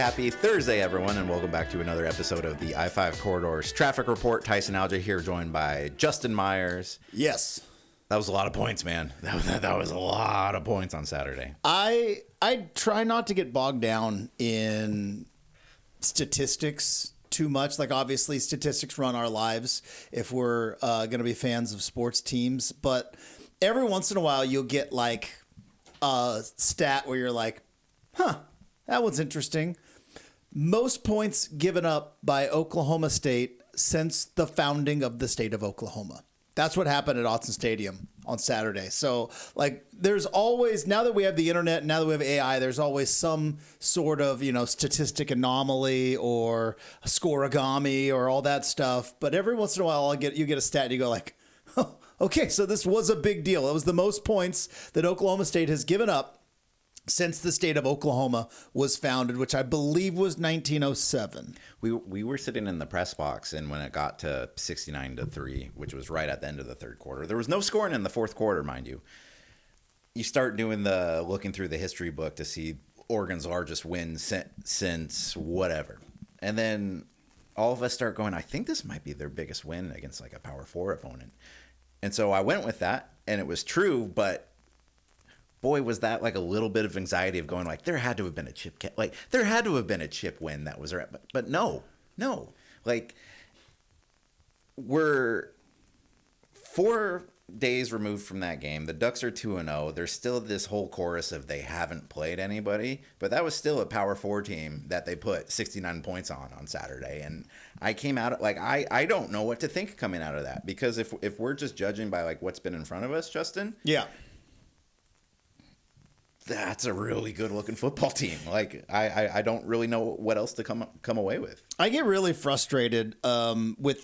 happy Thursday, everyone, and welcome back to another episode of the I-5 Corridors Traffic Report. Tyson Alger here, joined by Justin Myers. Yes. That was a lot of points, man. That was a lot of points on Saturday. I try not to get bogged down in statistics too much. Like, obviously, statistics run our lives if we're going to be fans of sports teams. But every once in a while, you'll get, like, a stat where you're like, huh, that one's interesting. Most points given up by Oklahoma State since the founding of the state of Oklahoma. That's what happened at Autzen Stadium on Saturday. So, like, there's always, now that we have the internet, now that we have AI, there's always some sort of, statistic anomaly or scoregami or all that stuff. But every once in a while, you get a stat and you go like, oh, okay, so this was a big deal. It was the most points that Oklahoma State has given up since the state of Oklahoma was founded, which I believe was 1907. We were sitting in the press box, and when it got to 69-3, which was right at the end of the third quarter, there was no scoring in the fourth quarter, mind you. You start doing looking through the history book to see Oregon's largest win since whatever. And then all of us start going, I think this might be their biggest win against like a Power 4 opponent. And so I went with that, and it was true, but boy, was that like a little bit of anxiety of going like, there had to have been a chip, there had to have been a chip win that was, but no, like we're 4 days removed from that game. The Ducks are 2-0. There's still this whole chorus of they haven't played anybody, but that was still a Power 4 team that they put 69 points on Saturday. And I came out like, I don't know what to think coming out of that, because if we're just judging by like what's been in front of us, Justin. Yeah. That's a really good-looking football team. Like, I don't really know what else to come away with. I get really frustrated with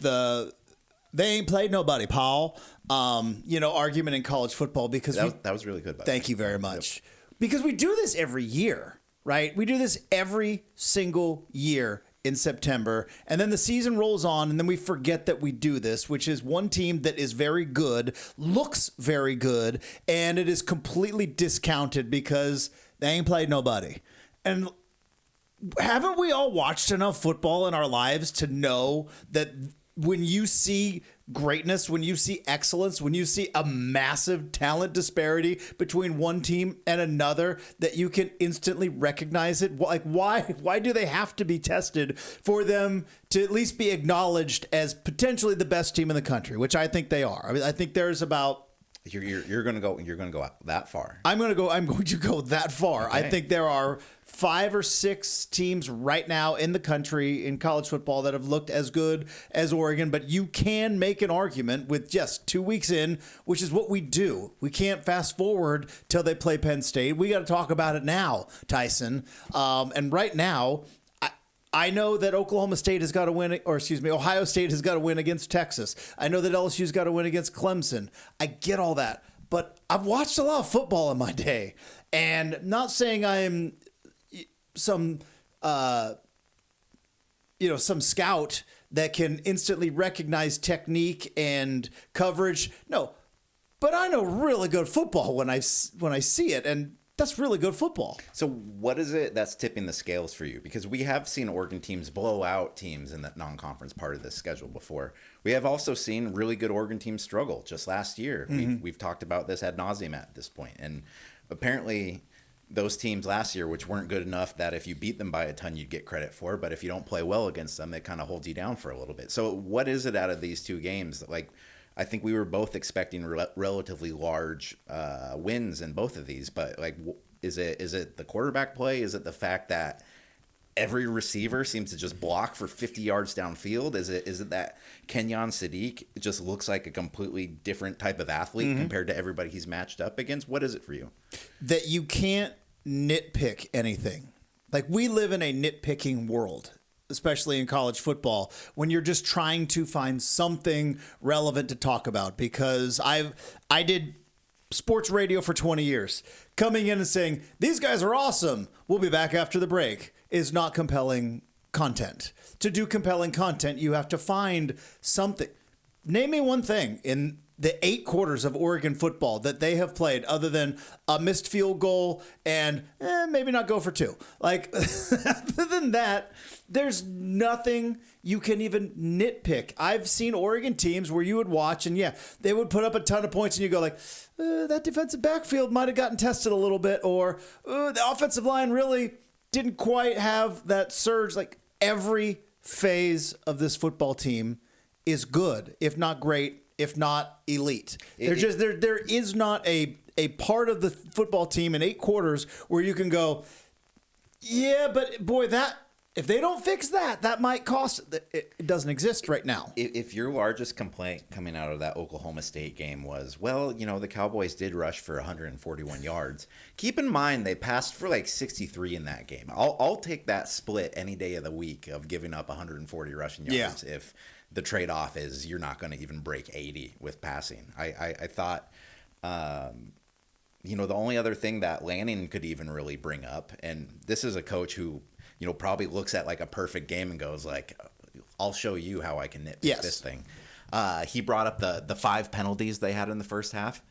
they ain't played nobody, Paul, argument in college football, because that was really good. Thank you very much. Yep. Because we do this every year, right? We do this every single year in September, and then the season rolls on, and then we forget that we do this, which is one team that is very good, looks very good, and it is completely discounted because they ain't played nobody. And haven't we all watched enough football in our lives to know that when you see greatness, when you see excellence, when you see a massive talent disparity between one team and another, that you can instantly recognize it? Like, why do they have to be tested for them to at least be acknowledged as potentially the best team in the country, which I think they are? I mean, I think there's about you're going to go that far. I'm going to go that far. Okay. I think there are 5 or 6 teams right now in the country in college football that have looked as good as Oregon, but you can make an argument with just 2 weeks in, which is what we do. We can't fast forward till they play Penn State. We got to talk about it now, Tyson. And right now, I know that Oklahoma State has got to win, Ohio State has got to win against Texas. I know that LSU's got to win against Clemson. I get all that, but I've watched a lot of football in my day, and not saying I'm some scout that can instantly recognize technique and coverage. No, but I know really good football when I see it, and that's really good football. So what is it that's tipping the scales for you? Because we have seen Oregon teams blow out teams in that non-conference part of the schedule before. We have also seen really good Oregon teams struggle just last year. Mm-hmm. We've talked about this ad nauseum at this point. And apparently those teams last year, which weren't good enough that if you beat them by a ton, you'd get credit for, but if you don't play well against them, it kind of holds you down for a little bit. So what is it out of these 2 games that, like, I think we were both expecting relatively large wins in both of these, but like, is it the quarterback play? Is it the fact that every receiver seems to just block for 50 yards downfield? Is it that Kenyon Sadiq just looks like a completely different type of athlete compared to everybody he's matched up against? What is it for you? That you can't nitpick anything. Like, we live in a nitpicking world, especially in college football, when you're just trying to find something relevant to talk about. Because I did sports radio for 20 years. Coming in and saying, these guys are awesome, we'll be back after the break, is not compelling content. To do compelling content, you have to find something. Name me one thing in the 8 quarters of Oregon football that they have played, other than a missed field goal and maybe not go for 2. Like, other than that, there's nothing you can even nitpick. I've seen Oregon teams where you would watch and they would put up a ton of points and you go like, that defensive backfield might have gotten tested a little bit, or the offensive line really didn't quite have that surge. Like, every phase of this football team is good, if not great, if not elite. There is not a part of the football team in 8 quarters where you can go, yeah, but boy, that if they don't fix that, that might cost. It doesn't exist right now. If your largest complaint coming out of that Oklahoma State game was, well, the Cowboys did rush for 141 yards, keep in mind they passed for like 63 in that game. I'll take that split any day of the week of giving up 140 rushing yards if the trade-off is you're not going to even break 80 with passing. I thought, the only other thing that Lanning could even really bring up, and this is a coach who, probably looks at like a perfect game and goes like, I'll show you how I can nitpick this thing. He brought up the 5 penalties they had in the first half.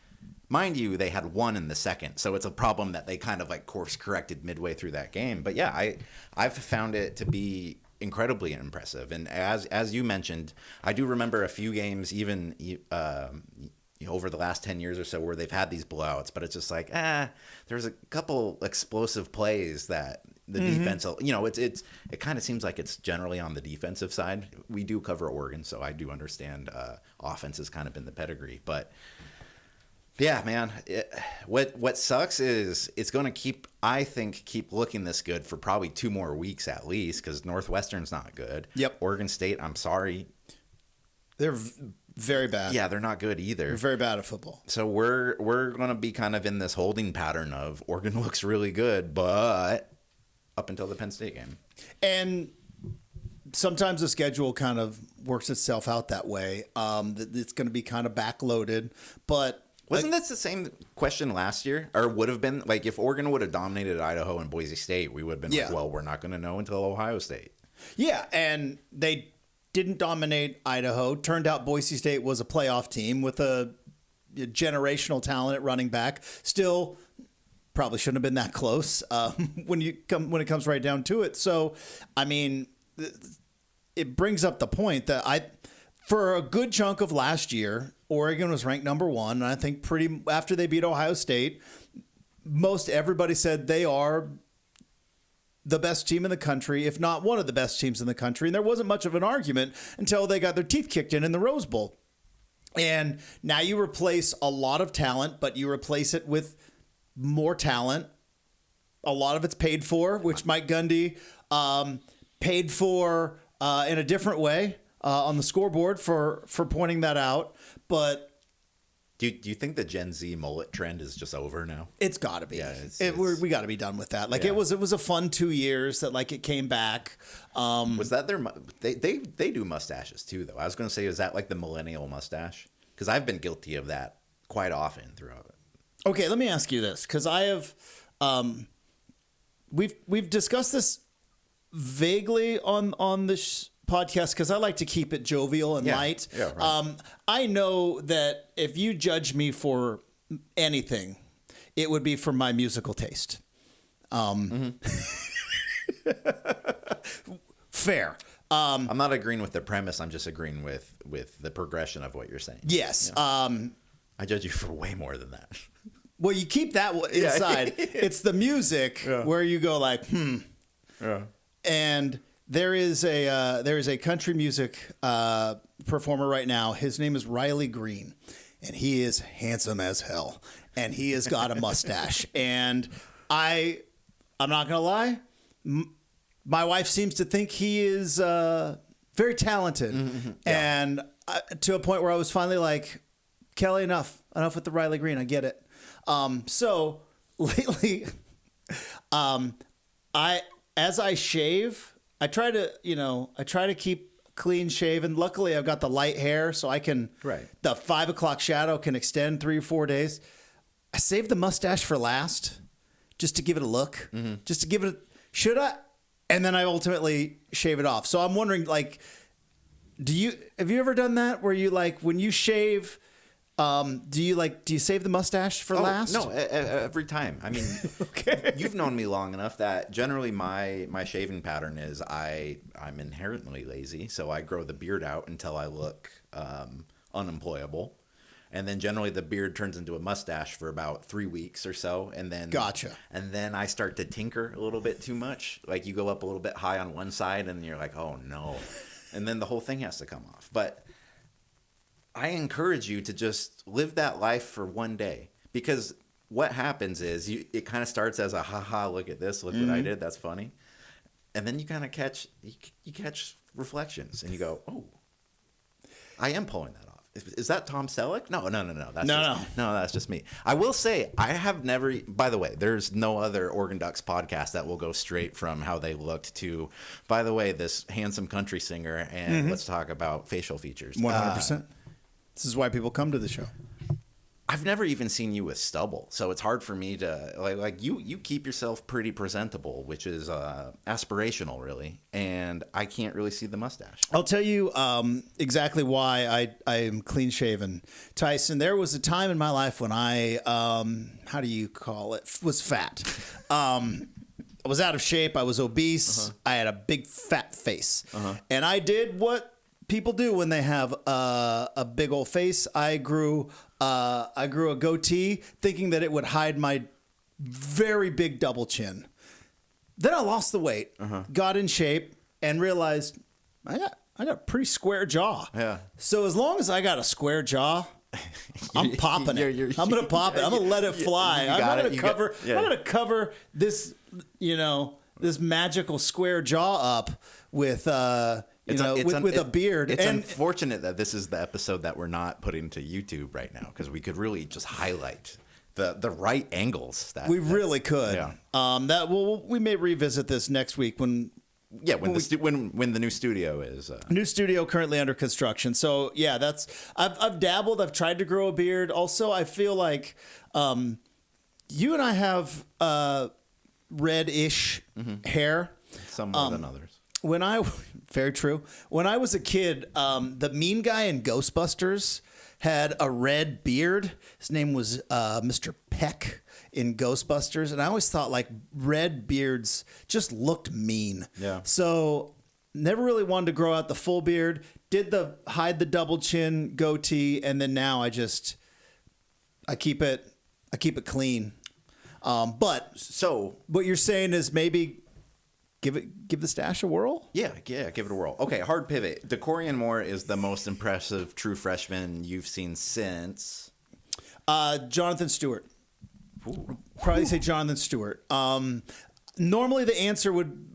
Mind you, they had 1 in the second, so it's a problem that they kind of like course corrected midway through that game. But yeah, I've found it to be incredibly impressive. And as you mentioned, I do remember a few games even over the last 10 years or so where they've had these blowouts, but it's just like, there's a couple explosive plays that the defense, it kind of seems like it's generally on the defensive side. We do cover Oregon, so I do understand offense has kind of been the pedigree. But yeah, man, what sucks is it's going to keep looking this good for probably 2 more weeks at least, because Northwestern's not good. Yep. Oregon State, I'm sorry. They're very bad. Yeah, they're not good either. They're very bad at football. So we're going to be kind of in this holding pattern of Oregon looks really good, but up until the Penn State game. And sometimes the schedule kind of works itself out that way. It's going to be kind of backloaded, but wasn't this the same question last year, or would have been? Like, if Oregon would have dominated Idaho and Boise State, we would have been like, well, we're not going to know until Ohio State. Yeah, and they didn't dominate Idaho. Turned out Boise State was a playoff team with a generational talent at running back. Still, probably shouldn't have been that close when it comes right down to it. So, I mean, it brings up the point that for a good chunk of last year, Oregon was ranked number 1, and I think after they beat Ohio State, most everybody said they are the best team in the country, if not one of the best teams in the country. And there wasn't much of an argument until they got their teeth kicked in the Rose Bowl. And now you replace a lot of talent, but you replace it with more talent. A lot of it's paid for, which Mike Gundy paid for in a different way on the scoreboard for pointing that out. But do you think the Gen Z mullet trend is just over now? It's got to be. Yeah, we got to be done with that. Like, it was a fun 2 years that like it came back. Was that they do mustaches too though? I was going to say, is that like the millennial mustache? Because I've been guilty of that quite often throughout it. Okay, let me ask you this, because I have we've discussed this vaguely on this podcast, because I like to keep it jovial and light. Yeah, right. I know that if you judge me for anything, it would be for my musical taste. Fair. I'm not agreeing with the premise. I'm just agreeing with the progression of what you're saying. Yes. I judge you for way more than that. Well, you keep that inside. It's the music where you go like, Yeah. And there is a country music performer right now. His name is Riley Green, and he is handsome as hell, and he has got a mustache. And I'm not gonna lie, my wife seems to think he is very talented, and to a point where I was finally like, Kelly, enough with the Riley Green. I get it. So lately, as I shave, I try to keep clean shaven. Luckily, I've got the light hair, so I can. Right. The 5 o'clock shadow can extend 3 or 4 days. I saved the mustache for last, just to give it a look, just to give it. Should I? And then I ultimately shave it off. So I'm wondering, like, have you ever done that where you like when you shave, Do you save the mustache for last? No, every time. I mean, Okay. You've known me long enough that generally my shaving pattern is I'm inherently lazy, so I grow the beard out until I look unemployable. And then generally the beard turns into a mustache for about 3 weeks or so. And then Gotcha. And then I start to tinker a little bit too much. Like you go up a little bit high on one side and you're like, oh no. And then the whole thing has to come off. But I encourage you to just live that life for one day, because what happens is it kind of starts as a haha, look at this, look what I did, that's funny. And then you kind of catch reflections and you go, oh, I am pulling that off. Is that Tom Selleck? No. That's just me. I will say I have never. By the way, there's no other Oregon Ducks podcast that will go straight from how they looked to, by the way, this handsome country singer, and let's talk about facial features. 100%. This is why people come to the show. I've never even seen you with stubble, so it's hard for me to like you keep yourself pretty presentable, which is aspirational, really, and I can't really see the mustache. I'll tell you exactly why I am clean shaven, Tyson. There was a time in my life when I how do you call it, was fat. I was out of shape. I was obese. I had a big fat face, and I did what people do when they have a big old face. I grew a goatee thinking that it would hide my very big double chin. Then I lost the weight, got in shape, and realized I got a pretty square jaw. Yeah. So as long as I got a square jaw, I'm popping it. I'm gonna pop it. I'm gonna let it fly. I'm gonna cover this, this magical square jaw up with with a beard. It's unfortunate that this is the episode that we're not putting to YouTube right now, because we could really just highlight the right angles. We really could. Yeah. We may revisit this next week when the new studio is new studio currently under construction. So yeah, I've dabbled. I've tried to grow a beard. Also, I feel like you and I have red-ish hair. Some more than others. Very true. When I was a kid, the mean guy in Ghostbusters had a red beard. His name was Mr. Peck in Ghostbusters, and I always thought like red beards just looked mean. Yeah. So never really wanted to grow out the full beard. Did hide the double chin goatee, and then now I keep it clean. But what you're saying is maybe give the stash a whirl? Yeah, give it a whirl. Okay, hard pivot. DeCorian Moore is the most impressive true freshman you've seen since? Jonathan Stewart. Probably say Jonathan Stewart. Normally the answer would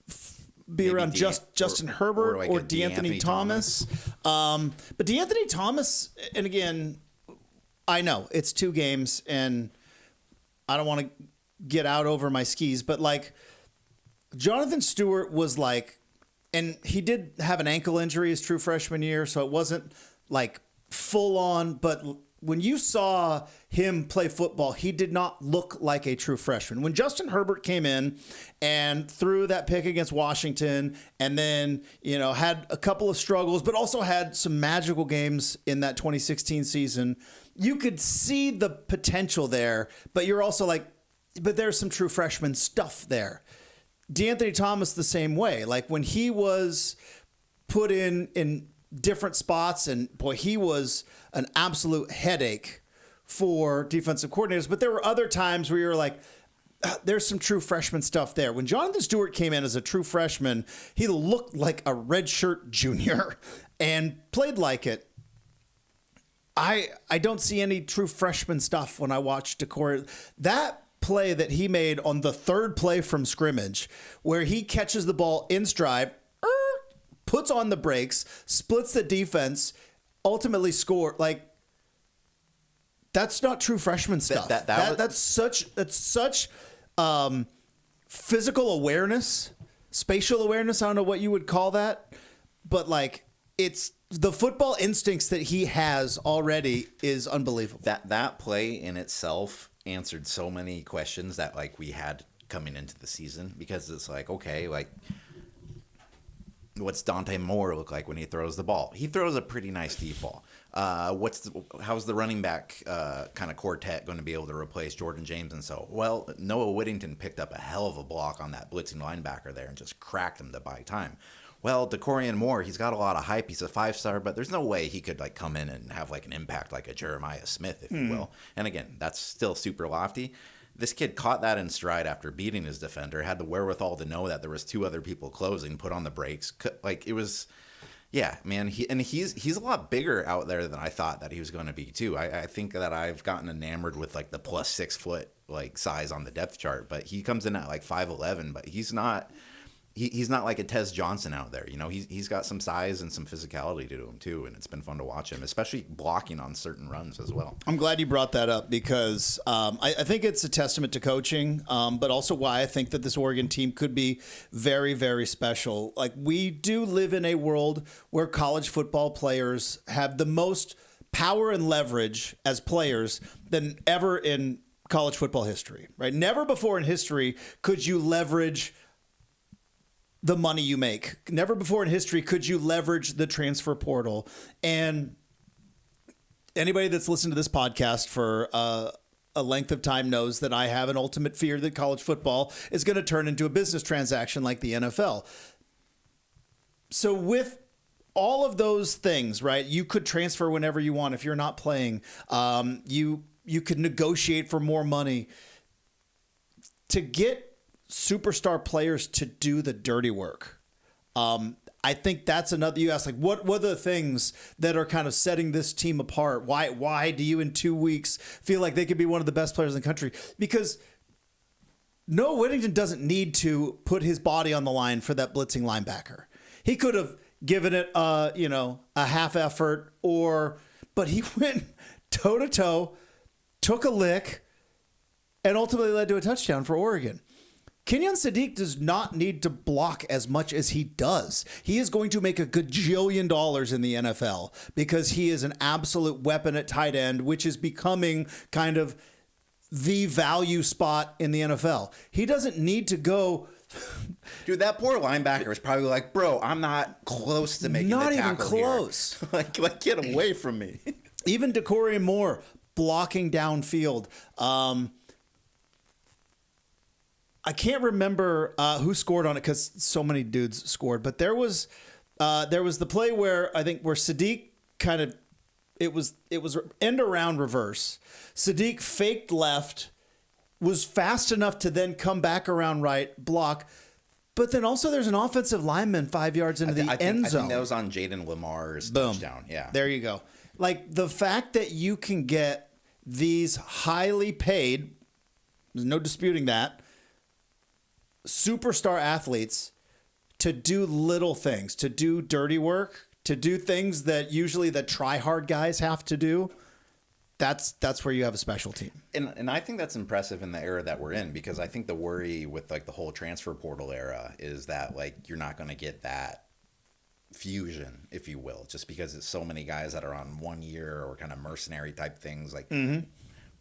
be maybe around Justin Herbert or DeAnthony Thomas. But DeAnthony Thomas, and again, I know it's 2 games and I don't want to get out over my skis, but like Jonathan Stewart was like, and he did have an ankle injury his true freshman year, so it wasn't like full on, but when you saw him play football, he did not look like a true freshman. When Justin Herbert came in and threw that pick against Washington and then, had a couple of struggles, but also had some magical games in that 2016 season, you could see the potential there, but you're also like, but there's some true freshman stuff there. DeAnthony Thomas the same way. Like when he was put in different spots, and boy, he was an absolute headache for defensive coordinators. But there were other times where you're like, there's some true freshman stuff there. When Jonathan Stewart came in as a true freshman, he looked like a redshirt junior and played like it. I don't see any true freshman stuff when I watch DeCorian. That play that he made on the 3rd play from scrimmage, where he catches the ball in stride, puts on the brakes, splits the defense, ultimately score. Like, that's not true freshman stuff. That's such physical awareness, spatial awareness. I don't know what you would call that, but like it's the football instincts that he has already is unbelievable. That play in itself answered so many questions that like we had coming into the season, because it's like, okay, like what's Dante Moore look like when he throws the ball? He throws a pretty nice deep ball. How's the running back kind of quartet going to be able to replace Jordan James? And so, well, Noah Whittington picked up a hell of a block on that blitzing linebacker there and just cracked him to buy time. Well, DeCorian Moore, he's got a lot of hype. He's a 5-star, but there's no way he could like come in and have like an impact like a Jeremiah Smith, if you will. And again, that's still super lofty. This kid caught that in stride after beating his defender, had the wherewithal to know that there was 2 other people closing, put on the brakes. Like it was, yeah, man. He's a lot bigger out there than I thought that he was going to be too. I think that I've gotten enamored with like the plus 6 foot like size on the depth chart, but he comes in at like 5'11", but he's not. He's not like a Tez Johnson out there. You know, he's got some size and some physicality to him too, and it's been fun to watch him, especially blocking on certain runs as well. I'm glad you brought that up because I think it's a testament to coaching, but also why I think that this Oregon team could be very, very special. Like, we do live in a world where college football players have the most power and leverage as players than ever in college football history, right? Never before in history could you leverage the money you make. Never before in history could you leverage the transfer portal. And anybody that's listened to this podcast for a length of time knows that I have an ultimate fear that college football is going to turn into a business transaction like the NFL. So with all of those things, right, you could transfer whenever you want if you're not playing. You could negotiate for more money. To get superstar players to do the dirty work. I think that's another. You ask, like, what are the things that are kind of setting this team apart? Why do you in 2 weeks feel like they could be one of the best players in the country? Because Noah Whittington doesn't need to put his body on the line for that blitzing linebacker. He could have given it a half effort, but he went toe to toe, took a lick, and ultimately led to a touchdown for Oregon. Kenyon Sadiq does not need to block as much as he does. He is going to make a gajillion dollars in the NFL because he is an absolute weapon at tight end, which is becoming kind of the value spot in the NFL. He doesn't need to go. Dude, that poor linebacker is probably like, bro, I'm not close to making the tackle here. Not even close. like, get away from me. Even DeCorian Moore blocking downfield. I can't remember who scored on it because so many dudes scored, but there was the play where Sadiq kind of it was end around reverse. Sadiq faked left, was fast enough to then come back around right, block, but then also there's an offensive lineman 5 yards into the end zone. I think that was on Jaden Lamar's touchdown. Yeah, there you go. Like, the fact that you can get these highly paid, there's no disputing that, superstar athletes to do little things, to do dirty work, to do things that usually the try-hard guys have to do, that's where you have a special team. And I think that's impressive in the era that we're in, because I think the worry with like the whole transfer portal era is that like you're not going to get that fusion, if you will, just because it's so many guys that are on 1 year or kind of mercenary type things. Like,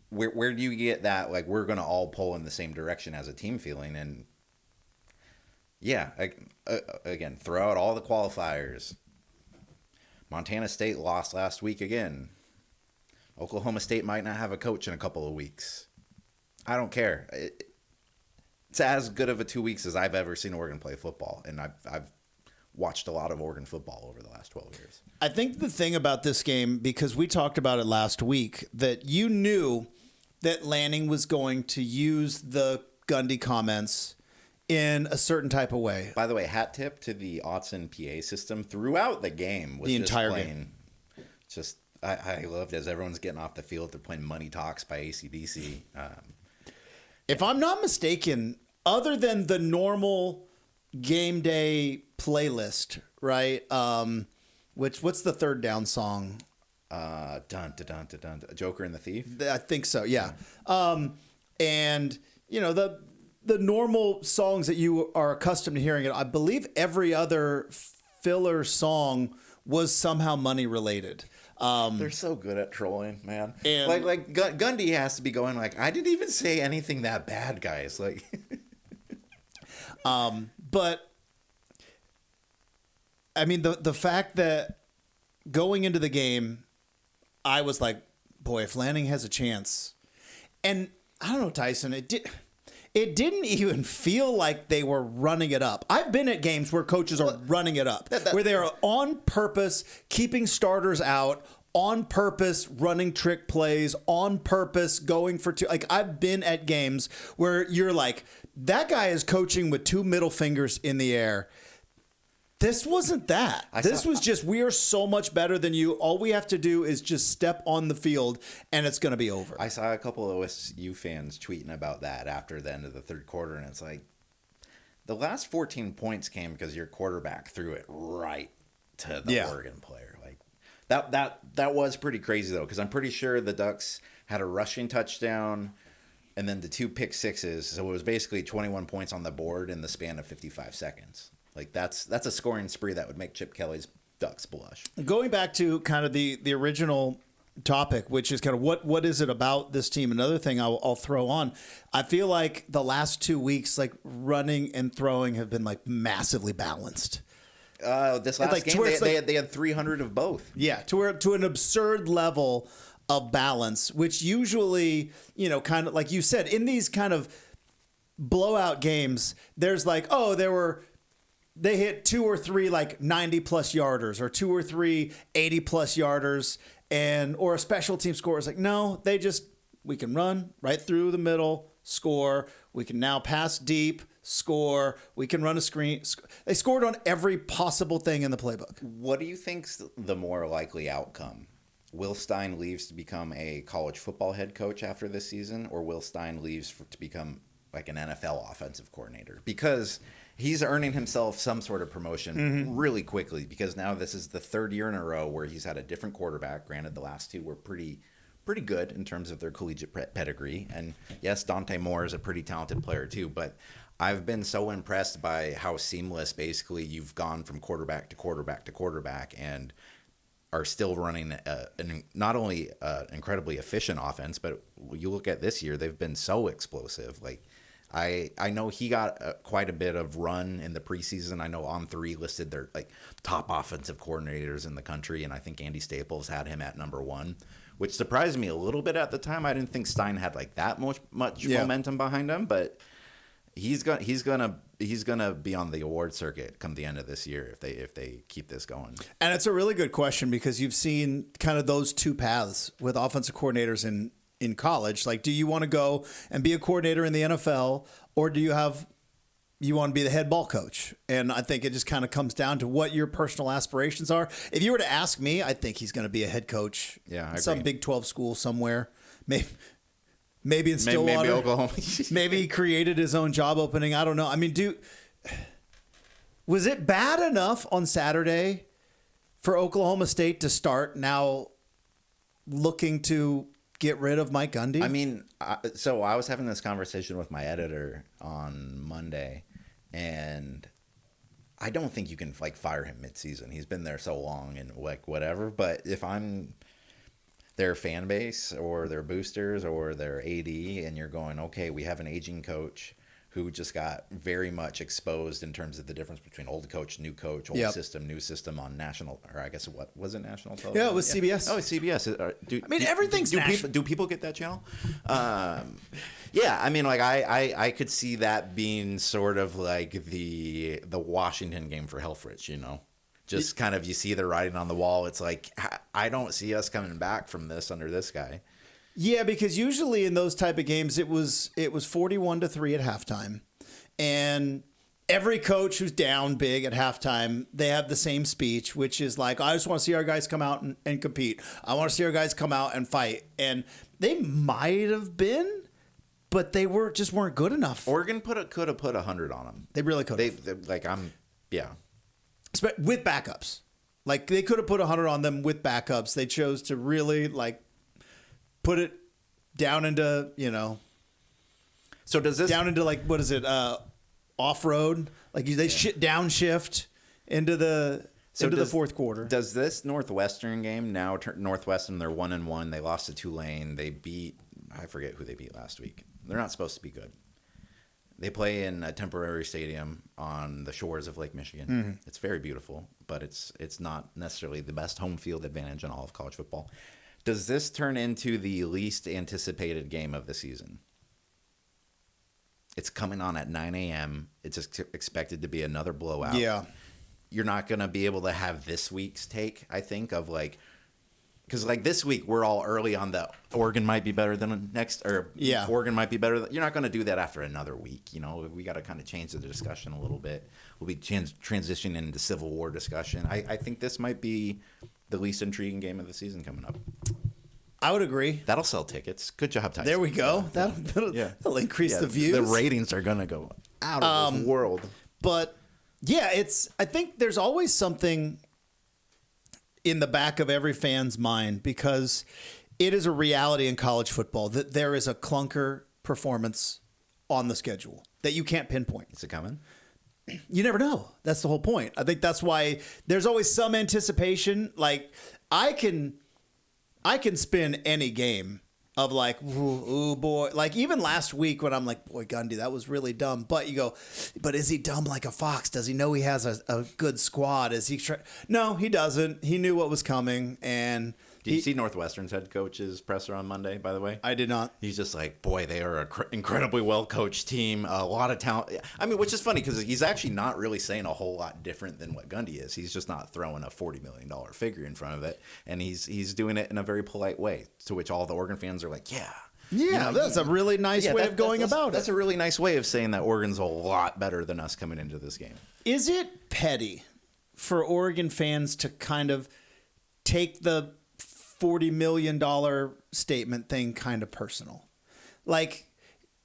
where do you get that like we're going to all pull in the same direction as a team feeling? And yeah, again, throw out all the qualifiers. Montana State lost last week again. Oklahoma State might not have a coach in a couple of weeks. I don't care. It's as good of a 2 weeks as I've ever seen Oregon play football, and I've watched a lot of Oregon football over the last 12 years. I think the thing about this game, because we talked about it last week, that you knew that Lanning was going to use the Gundy comments in a certain type of way. By the way, hat tip to the Autzen PA system throughout the game. Was the entire game. Just, I loved as everyone's getting off the field. They're playing Money Talks by AC/DC. If I'm not mistaken, other than the normal game day playlist, right? What's the third down song? Dun, dun, dun, dun, dun, Joker and the Thief? I think so, yeah. And, the normal songs that you are accustomed to hearing, I believe every other filler song was somehow money related. They're so good at trolling, man. And like Gundy has to be going like, I didn't even say anything that bad, guys. Like, but I mean, the fact that going into the game, I was like, boy, if Lanning has a chance. And I don't know, Tyson, it didn't even feel like they were running it up. I've been at games where coaches are running it up, where they are on purpose keeping starters out, on purpose running trick plays, on purpose going for two. Like, I've been at games where you're like, that guy is coaching with two middle fingers in the air. This wasn't that. This was just, we are so much better than you. All we have to do is just step on the field, and it's going to be over. I saw a couple of OSU fans tweeting about that after the end of the third quarter, and it's like, the last 14 points came because your quarterback threw it right to the Oregon player. Like, that was pretty crazy, though, because I'm pretty sure the Ducks had a rushing touchdown and then the 2 pick sixes, so it was basically 21 points on the board in the span of 55 seconds. Like, that's a scoring spree that would make Chip Kelly's Ducks blush. Going back to kind of the original topic, which is kind of what is it about this team? Another thing I'll throw on, I feel like the last 2 weeks, like running and throwing have been like massively balanced. This last game, they had 300 of both. Yeah, to an absurd level of balance, which usually, kind of like you said, in these kind of blowout games, there's like, they hit 2 or 3 like 90-plus yarders or 2 or 3 80-plus yarders, or a special team score is like, no, we can run right through the middle, score. We can now pass deep, score. We can run a screen. They scored on every possible thing in the playbook. What do you think's the more likely outcome? Will Stein leaves to become a college football head coach after this season, or Will Stein leaves to become like an NFL offensive coordinator? Because he's earning himself some sort of promotion really quickly, because now this is the 3rd year in a row where he's had a different quarterback. Granted, the last 2 were pretty good in terms of their collegiate pedigree. And yes, Dante Moore is a pretty talented player too, but I've been so impressed by how seamless basically you've gone from quarterback to quarterback to quarterback and are still running not only incredibly efficient offense, but you look at this year, they've been so explosive. Like, I know he got quite a bit of run in the preseason. I know On3 listed their like top offensive coordinators in the country, and I think Andy Staples had him at number 1, which surprised me a little bit at the time. I didn't think Stein had like that much momentum behind him, but he's gonna be on the award circuit come the end of this year if they keep this going. And it's a really good question, because you've seen kind of those two paths with offensive coordinators in college. Like, do you want to go and be a coordinator in the NFL, or do you want to be the head ball coach? And I think it just kind of comes down to what your personal aspirations are. If you were to ask me, I think he's going to be a head coach. Yeah, I some agree. Big 12 school somewhere. Maybe in Stillwater. Maybe Oklahoma. Maybe he created his own job opening. I don't know. I mean, was it bad enough on Saturday for Oklahoma State to start now looking to get rid of Mike Gundy? I mean, so I was having this conversation with my editor on Monday, and I don't think you can like fire him midseason. He's been there so long and like whatever. But if I'm their fan base or their boosters or their AD, and you're going, okay, we have an aging coach who just got very much exposed in terms of the difference between old coach, new coach, old system, new system on national, or I guess what was it, national television? Yeah, it was CBS. Oh, it's CBS. Everything's national. Do people get that channel? Yeah, I mean, like I could see that being sort of like the Washington game for Helfrich, just kind of, you see the writing on the wall. It's like, I don't see us coming back from this under this guy. Yeah, because usually in those type of games, it was 41-3 at halftime, and every coach who's down big at halftime, they have the same speech, which is like, I just want to see our guys come out and compete. I want to see our guys come out and fight, and they might have been, but they weren't good enough. Oregon could have put 100 on them. They really could have. With backups. Like, they could have put 100 on them with backups. They chose to really like put it down into, So does this down into like, what is it? Off-road. Like they downshift into the fourth quarter. Does this Northwestern game now Northwestern, they're 1-1. They lost to Tulane. They beat, I forget who they beat last week. They're not supposed to be good. They play in a temporary stadium on the shores of Lake Michigan. Mm-hmm. It's very beautiful, but it's not necessarily the best home field advantage in all of college football. Does this turn into the least anticipated game of the season? It's coming on at 9 a.m. It's expected to be another blowout. Yeah. You're not going to be able to have this week's take, I think, of like, because like this week we're all early on the Oregon might be better than next, or Oregon might be better. You're not going to do that after another week. You know, we got to kind of change the discussion a little bit. We'll be transitioning into Civil War discussion. I think this might be the least intriguing game of the season coming up. I would agree. That'll sell tickets. Good job, Tyson. There we go. That'll increase the views. The ratings are going to go out of this world. But yeah, I think there's always something in the back of every fan's mind, because it is a reality in college football that there is a clunker performance on the schedule that you can't pinpoint. Is it coming? You never know. That's the whole point. I think that's why there's always some anticipation. Like I can spin any game of like, ooh boy. Like even last week when I'm like, boy, Gundy, that was really dumb. But you go, but is he dumb like a fox? Does he know he has a good squad? Is he? No, he doesn't. He knew what was coming. And did you see Northwestern's head coach's presser on Monday, by the way? I did not. He's just like, boy, they are an incredibly well-coached team, a lot of talent. I mean, which is funny because he's actually not really saying a whole lot different than what Gundy is. He's just not throwing a $40 million figure in front of it, and he's doing it in a very polite way, to which all the Oregon fans are like, yeah. Yeah, you know, that's a really nice way of going about it. That's a really nice way of saying that Oregon's a lot better than us coming into this game. Is it petty for Oregon fans to kind of take the $40 million statement thing kind of personal? Like,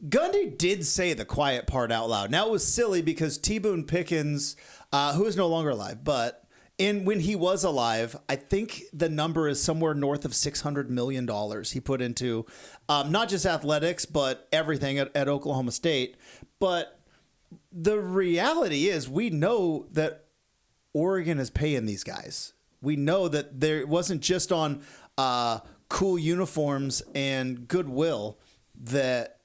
Gundy did say the quiet part out loud. Now, it was silly because T. Boone Pickens, who is no longer alive, but when he was alive, I think the number is somewhere north of $600 million he put into not just athletics, but everything at Oklahoma State. But the reality is we know that Oregon is paying these guys. We know that there wasn't just on cool uniforms and goodwill that,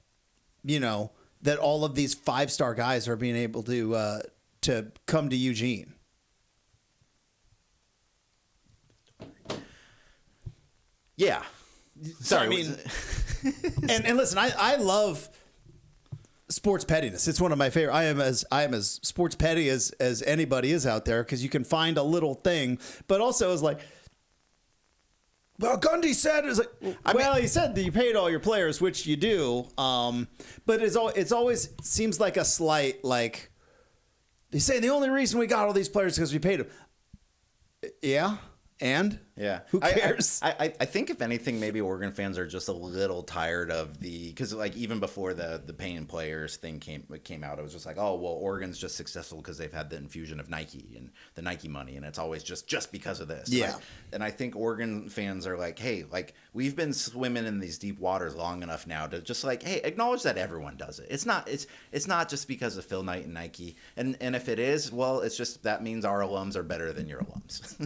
you know, that all of these 5-star guys are being able to come to Eugene. Yeah. Sorry. I mean, and listen, I love sports pettiness. It's one of my favorite. I am as sports petty as anybody is out there, because you can find a little thing, but also it's like, well, Gundy said is like, he said that you paid all your players, which you do. But it's always seems like a slight, like they say the only reason we got all these players is because we paid them. Yeah. And yeah, who cares? I think if anything, maybe Oregon fans are just a little tired of because like even before the paying players thing came out, it was just like, oh well, Oregon's just successful because they've had the infusion of Nike and the Nike money, and it's always just because of this. Yeah, and I think Oregon fans are like, hey, like we've been swimming in these deep waters long enough now to just like, hey, acknowledge that everyone does it. It's not just because of Phil Knight and Nike, and if it is, well, it's just that means our alums are better than your alums.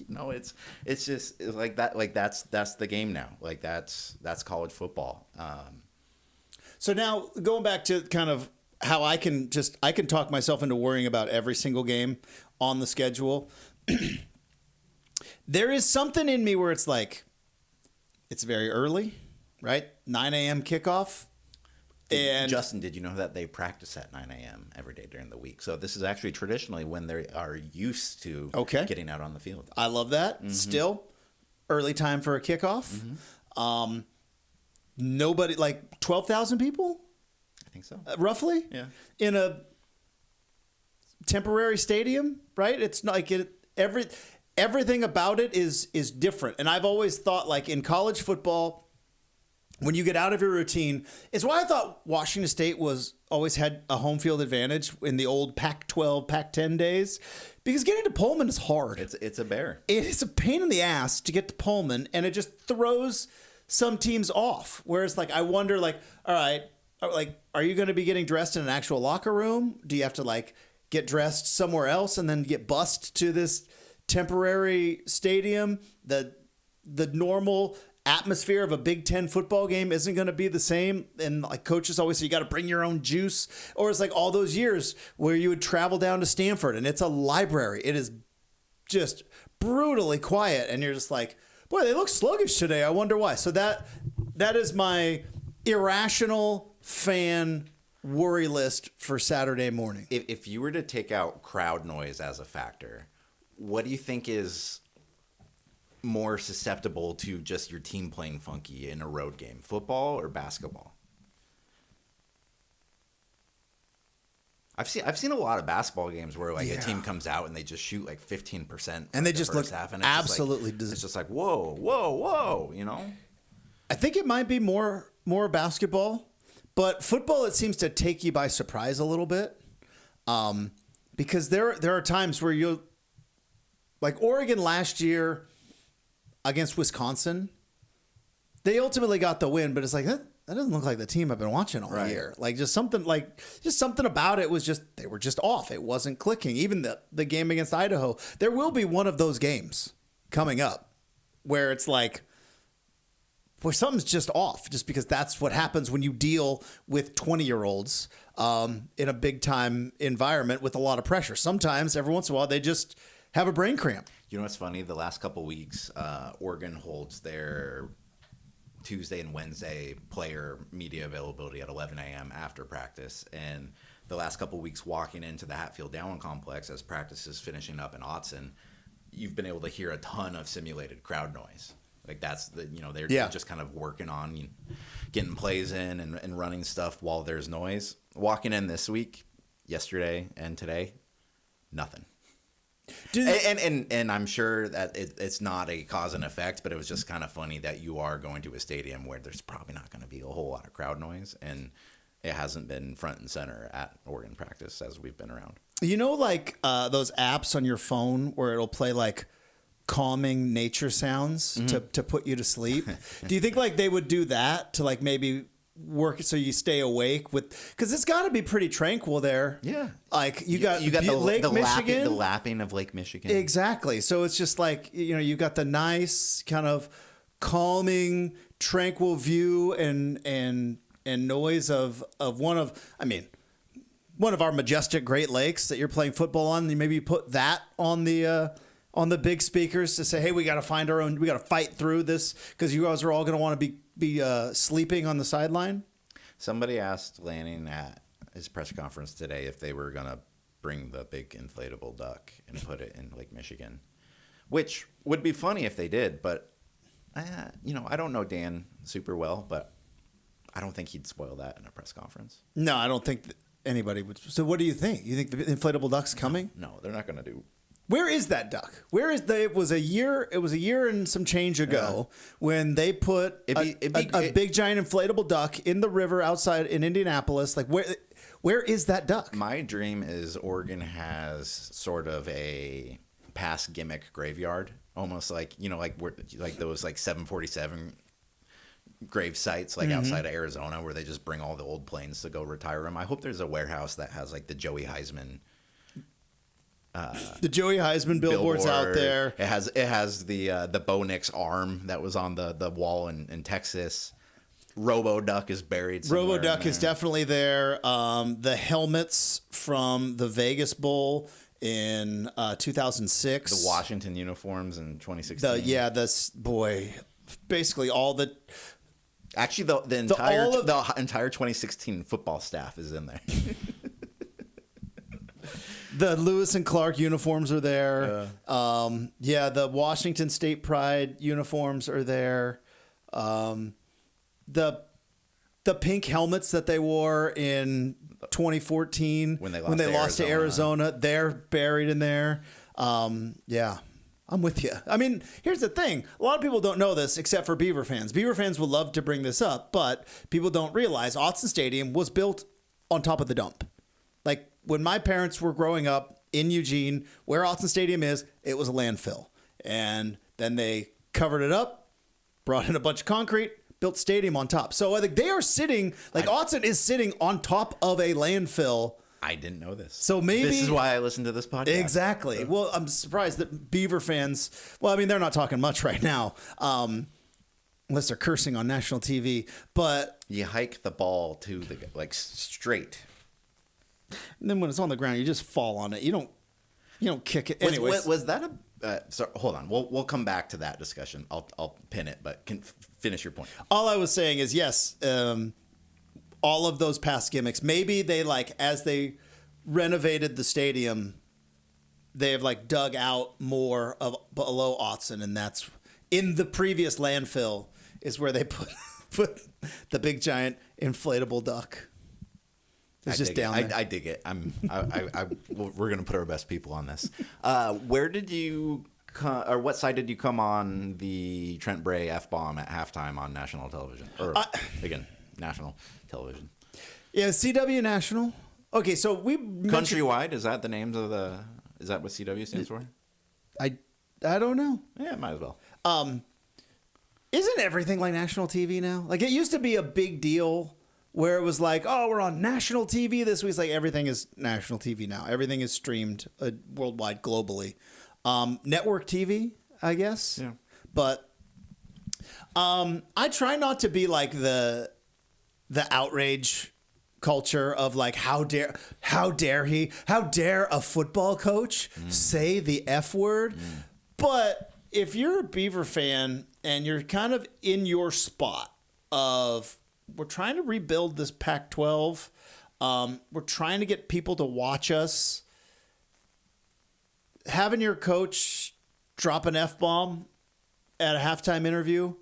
No, it's just like that. Like that's the game now. Like that's college football. So now going back to kind of how I can talk myself into worrying about every single game on the schedule. There is something in me where it's like, it's very early, right? 9 a.m. kickoff. And Justin, did you know that they practice at 9 a.m. every day during the week? So this is actually traditionally when they are used to getting out on the field. I love that. Mm-hmm. Still, early time for a kickoff. Mm-hmm. Nobody, like 12,000 people? I think so. Roughly? Yeah. In a temporary stadium, right? It's not like everything about it is different. And I've always thought, like in college football, when you get out of your routine, it's why I thought Washington State always had a home field advantage in the old Pac-12, Pac-10 days, because getting to Pullman is hard. It's a bear. It is a pain in the ass to get to Pullman, and it just throws some teams off. Whereas, like, I wonder, like, all right, like, are you going to be getting dressed in an actual locker room? Do you have to like get dressed somewhere else and then get bussed to this temporary stadium? The normal atmosphere of a Big Ten football game isn't going to be the same. And like coaches always say, you got to bring your own juice. Or it's like all those years where you would travel down to Stanford and it's a library. It is just brutally quiet. And you're just like, Boy, they look sluggish today. I wonder why. So that is my irrational fan worry list for Saturday morning. If you were to take out crowd noise as a factor, what do you think is more susceptible to just your team playing funky in a road game, football or basketball? I've seen a lot of basketball games where like a team comes out and they just shoot like 15%, and they just look half, and absolutely. It's just like whoa, you know. I think it might be more basketball, but football it seems to take you by surprise a little bit, because there are times where you'll, like Oregon last year against Wisconsin, they ultimately got the win, but it's like that doesn't look like the team I've been watching all year. Like just something about it was just, they were just off. It wasn't clicking. Even the game against Idaho, there will be one of those games coming up where it's like, boy, something's just off, just because that's what happens when you deal with 20-year-olds in a big time environment with a lot of pressure. Sometimes every once in a while they just have a brain cramp. You know what's funny? The last couple weeks, Oregon holds their Tuesday and Wednesday player media availability at 11 a.m. after practice. And the last couple weeks walking into the Hatfield Down complex as practice is finishing up in Autzen, you've been able to hear a ton of simulated crowd noise. Like that's they're just kind of working on getting plays in and running stuff while there's noise. Walking in this week, yesterday and today, nothing. And I'm sure that it's not a cause and effect, but it was just kind of funny that you are going to a stadium where there's probably not going to be a whole lot of crowd noise, and it hasn't been front and center at Oregon practice as we've been around. You know, like those apps on your phone where it'll play like calming nature sounds to put you to sleep. Do you think like they would do that to like maybe work so you stay awake because it's got to be pretty tranquil there. Yeah, like you got the lapping of Lake Michigan. Exactly. So it's just like you got the nice kind of calming, tranquil view and noise of one of our majestic Great Lakes that you're playing football on. Maybe you put that on the big speakers to say, hey, we got to find our own. We got to fight through this because you guys are all going to want to be sleeping on the sideline. Somebody asked Lanning at his press conference today if they were going to bring the big inflatable duck and put it in Lake Michigan, which would be funny if they did. But, I don't know Dan super well, but I don't think he'd spoil that in a press conference. No, I don't think anybody would. So what do you think? You think the inflatable duck's coming? No, they're not going to do. Where is that duck? It was a year and some change ago when they put a big giant inflatable duck in the river outside in Indianapolis. Like where is that duck? My dream is Oregon has sort of a past gimmick graveyard, almost like like those like 747 grave sites like outside of Arizona where they just bring all the old planes to go retire them. I hope there's a warehouse that has like the Joey Heisman. The Joey Heisman billboard's out there. It has the Bo Nix arm that was on the wall in Texas. Robo Duck is buried. Robo Duck is definitely there. The helmets from the Vegas Bowl in 2006. The Washington uniforms in 2016. Basically all the. Actually, the entire 2016 football staff is in there. The Lewis and Clark uniforms are there. The Washington State Pride uniforms are there. The pink helmets that they wore in 2014 when they lost to Arizona, they're buried in there. I'm with you. I mean, here's the thing. A lot of people don't know this except for Beaver fans. Beaver fans would love to bring this up, but people don't realize Autzen Stadium was built on top of the dump. Like, when my parents were growing up in Eugene, where Autzen Stadium is, it was a landfill. And then they covered it up, brought in a bunch of concrete, built stadium on top. So I think they are sitting, Autzen is sitting on top of a landfill. I didn't know this. So maybe this is why I listen to this podcast. Exactly. Well, I'm surprised that Beaver fans, they're not talking much right now, unless they're cursing on national TV. But you hike the ball to straight. And then when it's on the ground, you just fall on it. You don't kick it. Anyways, was that So hold on. We'll come back to that discussion. I'll pin it, but finish your point. All I was saying is yes. All of those past gimmicks. Maybe they as they renovated the stadium, they have dug out more of below Autzen, and that's in the previous landfill is where they put the big giant inflatable duck. It's just down there. I dig it. We're gonna put our best people on this. Where did you or what side did you come on the Trent Bray F-bomb at halftime on national television? Or again, national television. Yeah, CW National. Okay, so we Countrywide, is that the names of the? Is that what CW stands for? I don't know. Yeah, might as well. Isn't everything like national TV now? Like it used to be a big deal where it was we're on national TV this week. It's everything is national TV now. Everything is streamed worldwide, globally. Network TV, I guess. Yeah. But I try not to be the outrage culture of how dare a football coach say the F word. But if you're a Beaver fan and you're kind of in your spot of we're trying to rebuild this Pac-12, we're trying to get people to watch us, having your coach drop an F-bomb at a halftime interview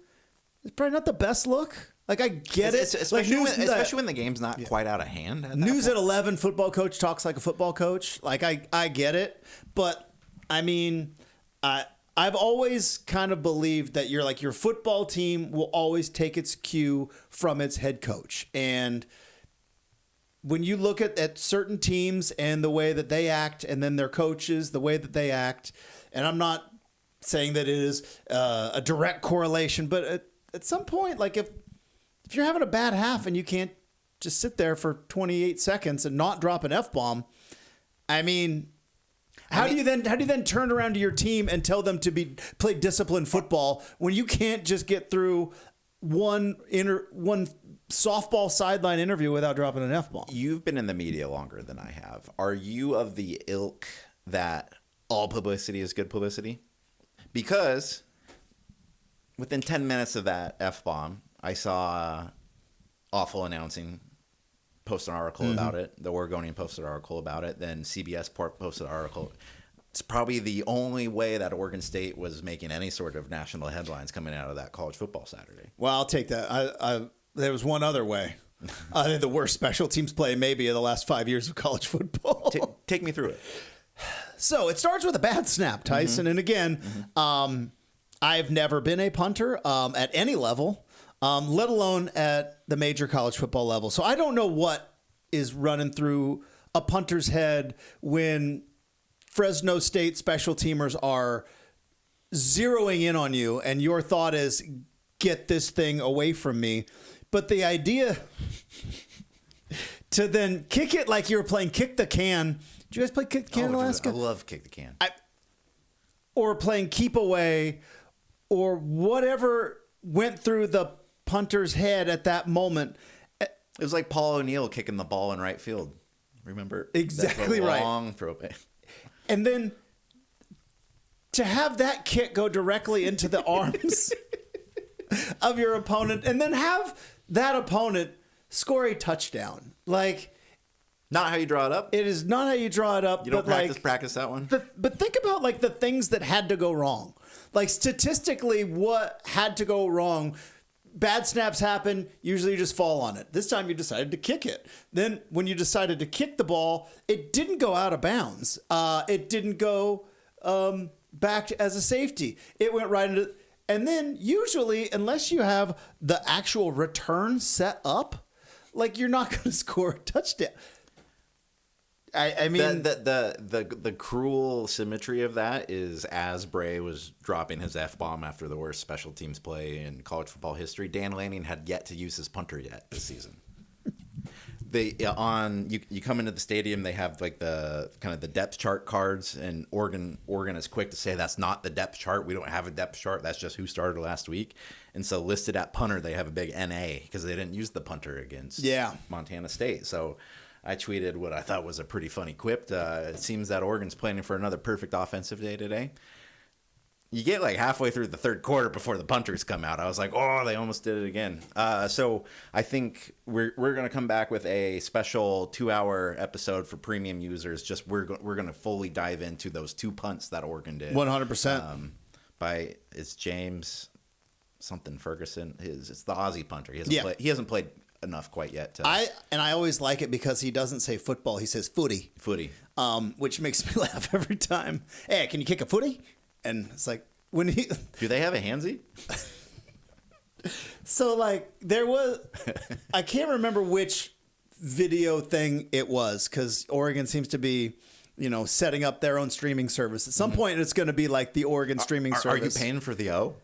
is probably not the best look. I get it. Especially when the game's not quite out of hand. News at 11, football coach talks like a football coach. I get it. But, I mean, I've always kind of believed that your football team will always take its cue from its head coach. And when you look at certain teams and the way that they act and then their coaches, the way that they act, and I'm not saying that it is a direct correlation, but at some point, if you're having a bad half and you can't just sit there for 28 seconds and not drop an F-bomb, I mean, how do you then turn around to your team and tell them to play disciplined football when you can't just get through one softball sideline interview without dropping an F-bomb? You've been in the media longer than I have. Are you of the ilk that all publicity is good publicity? Because within 10 minutes of that F-bomb, I saw Awful Announcing post an article about it. The Oregonian posted an article about it. Then CBS posted an article. It's probably the only way that Oregon State was making any sort of national headlines coming out of that college football Saturday. Well, I'll take that. There was one other way. I think the worst special teams play maybe in the last 5 years of college football. Take me through it. So it starts with a bad snap, Tyson. And again, I've never been a punter at any level. Let alone at the major college football level. So I don't know what is running through a punter's head when Fresno State special teamers are zeroing in on you and your thought is, get this thing away from me. But the idea to then kick it like you were playing kick the can. Did you guys play kick the can in Alaska? I love kick the can. Or playing keep away or whatever went through the punter's head at that moment. It was like Paul O'Neill kicking the ball in right field. Remember? Exactly right. Long throw. And then to have that kick go directly into the arms of your opponent and then have that opponent score a touchdown. Not how you draw it up. It is not how you draw it up. You don't practice that one. But think about the things that had to go wrong. Statistically, what had to go wrong? Bad snaps happen. Usually you just fall on it. This time you decided to kick it. Then when you decided to kick the ball, it didn't go out of bounds. It didn't go back as a safety. It went right into... And then usually, unless you have the actual return set up, you're not going to score a touchdown. I mean, the cruel symmetry of that is as Bray was dropping his F-bomb after the worst special teams play in college football history, Dan Lanning had yet to use his punter yet this season. You come into the stadium, they have the kind of the depth chart cards, and Oregon is quick to say that's not the depth chart. We don't have a depth chart. That's just who started last week. And so listed at punter, they have a big NA because they didn't use the punter against Montana State. So I tweeted what I thought was a pretty funny quip. It seems that Oregon's planning for another perfect offensive day today. you get like halfway through the third quarter before the punters come out. I was like, oh, they almost did it again. So I think we're going to come back with a special 2-hour episode for premium users. Just we're going to fully dive into those 2 punts that Oregon did. 100%. It's James something Ferguson. It's the Aussie punter. He hasn't played enough quite yet. I always like it because he doesn't say football. He says footy. Footy. Which makes me laugh every time. Hey, can you kick a footy? And it's like when he. Do they have a handsy? So like there was, I can't remember which video thing it was because Oregon seems to be, setting up their own streaming service. At some point, it's going to be like the Oregon streaming service. Are you paying for the O?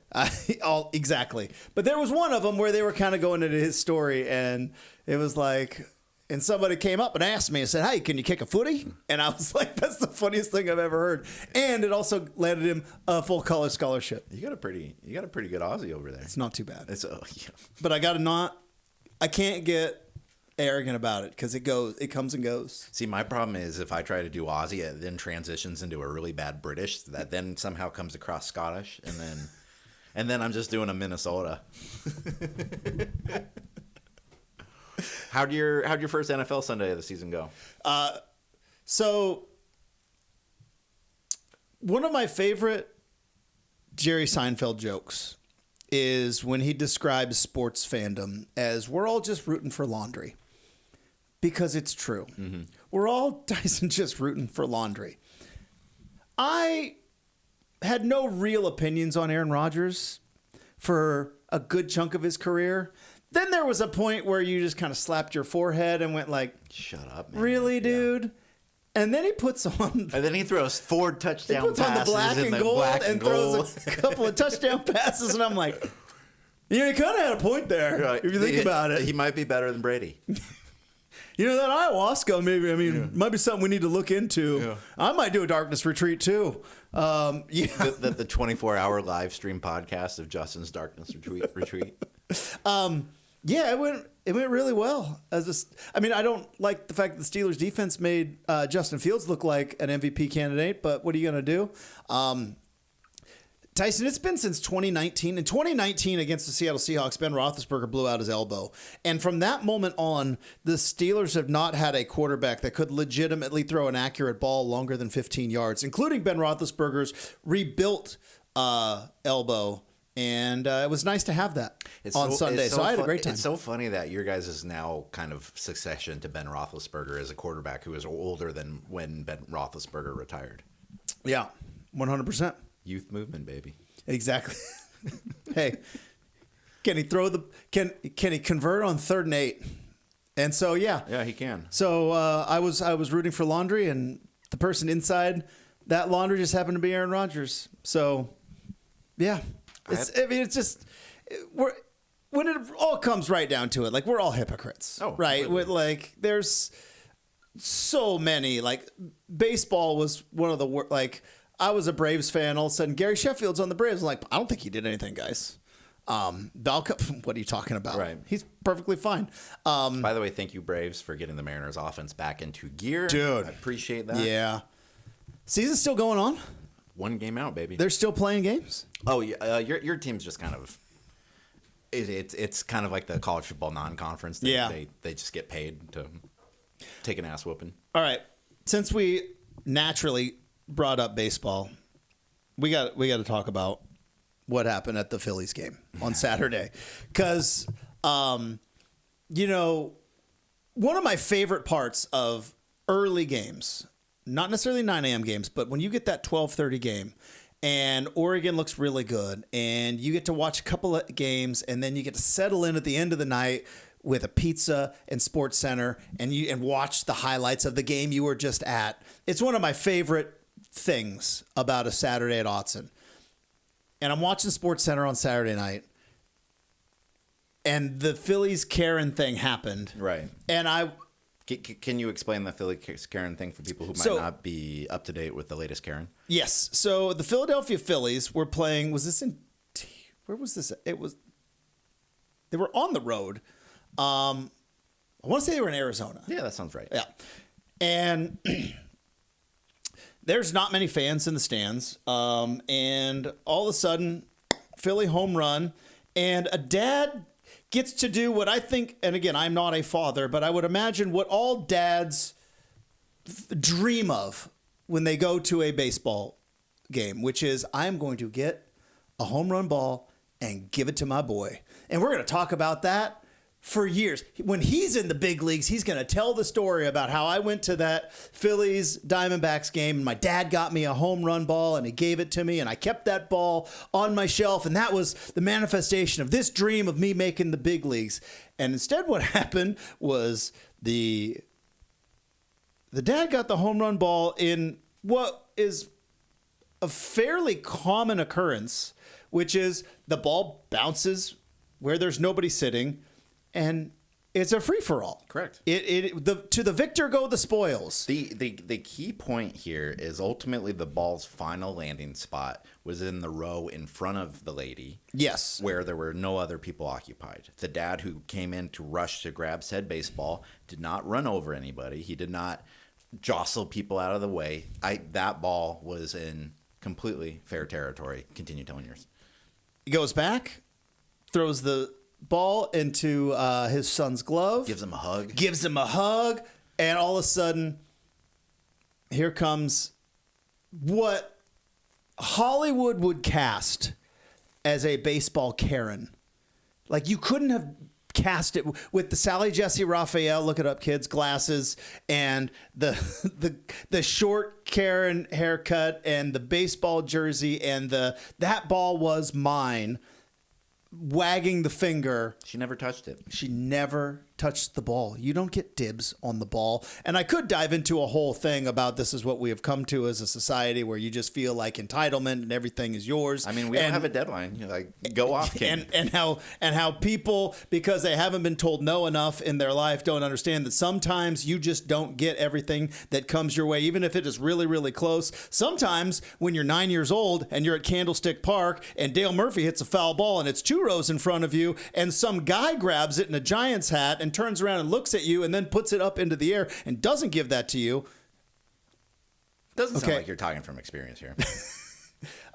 Exactly. But there was one of them where they were kind of going into his story, and it was like. And somebody came up and asked me and said, hey, can you kick a footy? And I was like, that's the funniest thing I've ever heard. And it also landed him a full college scholarship. You got a pretty good Aussie over there. It's not too bad. Yeah. But I can't get arrogant about it because it comes and goes. See, my problem is if I try to do Aussie, it then transitions into a really bad British that then somehow comes across Scottish. And then I'm just doing a Minnesota. How'd your first NFL Sunday of the season go? So one of my favorite Jerry Seinfeld jokes is when he describes sports fandom as we're all just rooting for laundry. Because it's true. Mm-hmm. We're all, Tyson, just rooting for laundry. I had no real opinions on Aaron Rodgers for a good chunk of his career. Then there was a point where you just kind of slapped your forehead and went like, shut up, man. Really, dude? Yeah. And then he puts on... And then he throws 4 touchdown passes. He puts on the black and gold and throws a couple of touchdown passes. And I'm like, he kind of had a point there, if you think about it. He might be better than Brady. That ayahuasca, maybe, might be something we need to look into. Yeah. I might do a darkness retreat, too. Yeah. The 24-hour live stream podcast of Justin's darkness retreat. Yeah, it went really well. I don't like the fact that the Steelers defense made Justin Fields look like an MVP candidate, but what are you going to do? Tyson, it's been since 2019. In 2019, against the Seattle Seahawks, Ben Roethlisberger blew out his elbow. And from that moment on, the Steelers have not had a quarterback that could legitimately throw an accurate ball longer than 15 yards, including Ben Roethlisberger's rebuilt elbow. And it was nice to have that on Sunday. So I had a great time. It's so funny that your guys is now kind of succession to Ben Roethlisberger as a quarterback who is older than when Ben Roethlisberger retired. Yeah, 100%. Youth movement, baby. Exactly. Hey, can he convert on 3rd and 8? And so yeah, he can. So I was rooting for laundry, and the person inside that laundry just happened to be Aaron Rodgers. So yeah. When it all comes right down to it, like we're all hypocrites, right? With there's so many. Like baseball was one of the worst. Like I was a Braves fan. All of a sudden, Gary Sheffield's on the Braves. I'm like, I don't think he did anything, guys. What are you talking about? Right. He's perfectly fine. By the way, thank you Braves for getting the Mariners offense back into gear, dude. I appreciate that. Yeah. Season's still going on. 1 game out, baby. They're still playing games? Oh, yeah. Your team's just kind of... It's kind of like the college football non-conference. They just get paid to take an ass whooping. All right. Since we naturally brought up baseball, we got to talk about what happened at the Phillies game on Saturday. Because, one of my favorite parts of early games... Not necessarily 9 a.m. games, but when you get that 12:30 game and Oregon looks really good and you get to watch a couple of games and then you get to settle in at the end of the night with a pizza and Sports Center and watch the highlights of the game you were just at. It's one of my favorite things about a Saturday at Autzen. And I'm watching Sports Center on Saturday night and the Phillies Karen thing happened. Right. And Can you explain the Philly Karen thing for people who might not be up to date with the latest Karen? Yes. So the Philadelphia Phillies were playing. Where was this? They were on the road. I want to say they were in Arizona. Yeah, that sounds right. Yeah. And there's not many fans in the stands. And all of a sudden, Philly home run, and a dad gets to do what I think, and again, I'm not a father, but I would imagine what all dads dream of when they go to a baseball game, which is, I'm going to get a home run ball and give it to my boy. And we're going to talk about that for years. When he's in the big leagues, he's going to tell the story about how I went to that Phillies Diamondbacks game and my dad got me a home run ball and he gave it to me and I kept that ball on my shelf, and that was the manifestation of this dream of me making the big leagues. And instead what happened was the dad got the home run ball in what is a fairly common occurrence, which is the ball bounces where there's nobody sitting, and it's a free-for-all. Correct. To the victor go the spoils. The key point here is ultimately the ball's final landing spot was in the row in front of the lady. Yes. Where there were no other people occupied. The dad who came in to rush to grab said baseball did not run over anybody. He did not jostle people out of the way. That ball was in completely fair territory. Continue telling yours. He goes back, throws the ball into his son's glove. Gives him a hug. And all of a sudden, here comes what Hollywood would cast as a baseball Karen. Like, you couldn't have cast it with the Sally Jesse Raphael, look it up, kids, glasses, and the short Karen haircut and the baseball jersey and that ball was mine, wagging the finger. She never touched it. She never touched the ball. You don't get dibs on the ball. And I could dive into a whole thing about this is what we have come to as a society, where you just feel like entitlement and everything is yours. I mean, we don't have a deadline. You're like, go off, kid. And how people, because they haven't been told no enough in their life, don't understand that sometimes you just don't get everything that comes your way, even if it is really, really close. Sometimes when you're 9 years old and you're at Candlestick Park and Dale Murphy hits a foul ball and it's 2 rows in front of you and some guy grabs it in a Giants hat and turns around and looks at you and then puts it up into the air and doesn't give that to you. Doesn't sound like you're talking from experience here.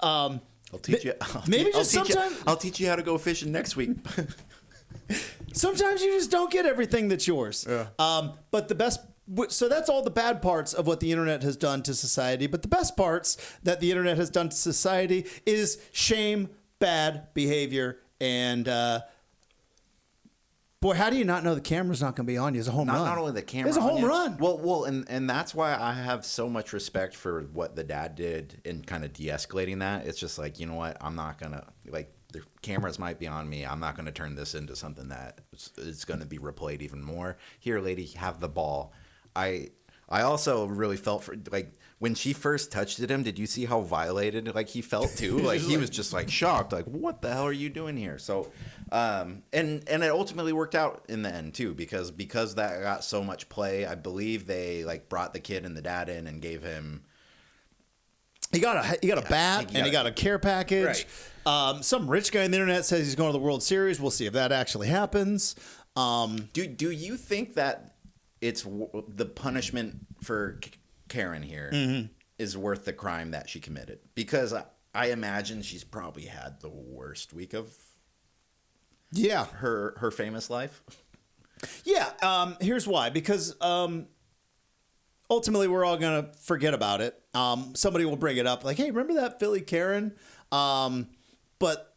I'll teach you. I'll teach you how to go fishing next week. Sometimes you just don't get everything that's yours. Yeah. But the best. So that's all the bad parts of what the internet has done to society. But the best parts that the internet has done to society is shame, bad behavior, and boy, how do you not know the camera's not going to be on you? It's a home run. Not only the camera, it's a home run. Well, and that's why I have so much respect for what the dad did in kind of de-escalating that. It's just like, you know what? I'm not going to, like, the cameras might be on me. I'm not going to turn this into something that is going to be replayed even more. Here, lady, have the ball. I also really felt for, like, when she first touched him, did you see how violated, like, he felt too? Like, he was just, like, shocked. Like, what the hell are you doing here? So, and it ultimately worked out in the end too, because that got so much play. I believe they, like, brought the kid and the dad in and gave him. He got a bat and he got a care package. Right. Some rich guy on the internet says he's going to the World Series. We'll see if that actually happens. Do you think that it's the punishment for Karen here is worth the crime that she committed? Because I imagine she's probably had the worst week of her famous life. Yeah. Here's why. Because ultimately we're all going to forget about it. Somebody will bring it up like, hey, remember that Philly Karen? But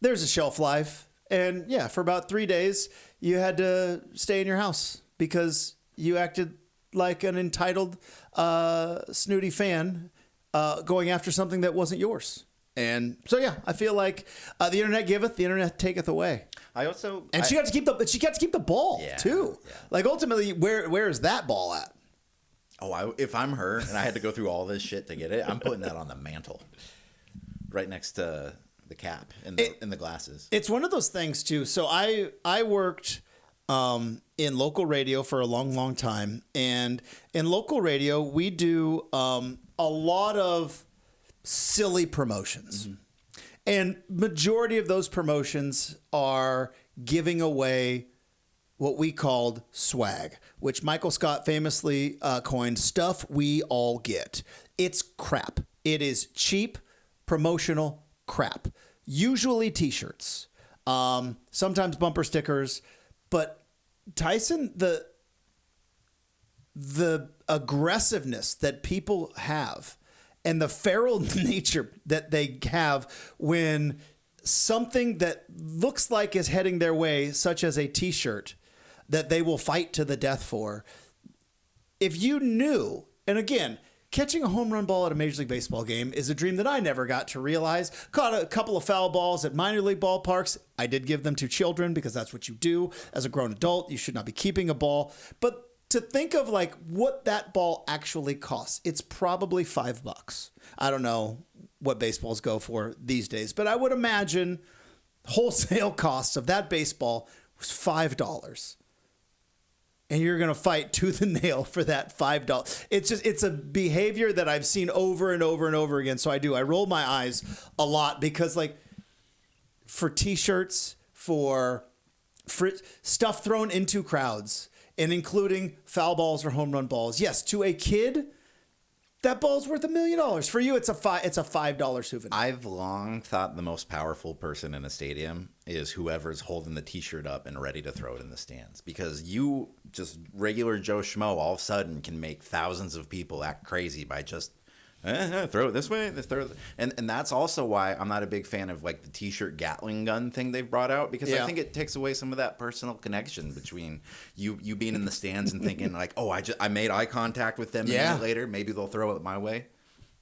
there's a shelf life. And yeah, for about 3 days, you had to stay in your house because you acted like an entitled, snooty fan going after something that wasn't yours. And so, yeah, I feel like the internet giveth, the internet taketh away. She got to keep the ball too. Yeah. Like, ultimately, where is that ball at? Oh, if I'm her and I had to go through all this shit to get it, I'm putting that on the mantle, right next to the cap and the glasses. It's one of those things too. So I worked in local radio for a long, long time, and in local radio we do a lot of silly promotions, and majority of those promotions are giving away what we called swag, which Michael Scott famously coined stuff we all get. It's crap. It is cheap, promotional crap. Usually t-shirts, sometimes bumper stickers, but Tyson, the aggressiveness that people have and the feral nature that they have when something that looks like is heading their way, such as a t-shirt that they will fight to the death for. If you knew, and again, catching a home run ball at a Major League Baseball game is a dream that I never got to realize. Caught a couple of foul balls at minor league ballparks. I did give them to children because that's what you do as a grown adult. You should not be keeping a ball. But to think of like what that ball actually costs, it's probably $5. I don't know what baseballs go for these days, but I would imagine wholesale costs of that baseball was $5. And you're going to fight tooth and nail for that $5. It's a behavior that I've seen over and over and over again. So I roll my eyes a lot because like for t-shirts, for stuff thrown into crowds and including foul balls or home run balls. Yes, to a kid, that ball's worth $1 million. For you, it's a $5 souvenir. I've long thought the most powerful person in a stadium is whoever's holding the t-shirt up and ready to throw it in the stands. Because you, just regular Joe Schmo, all of a sudden can make thousands of people act crazy by just throw it this way, and that's also why I'm not a big fan of like the t-shirt Gatling gun thing they've brought out, because I think it takes away some of that personal connection between you being in the stands and thinking like, oh, I made eye contact with them a minute later, maybe they'll throw it my way. It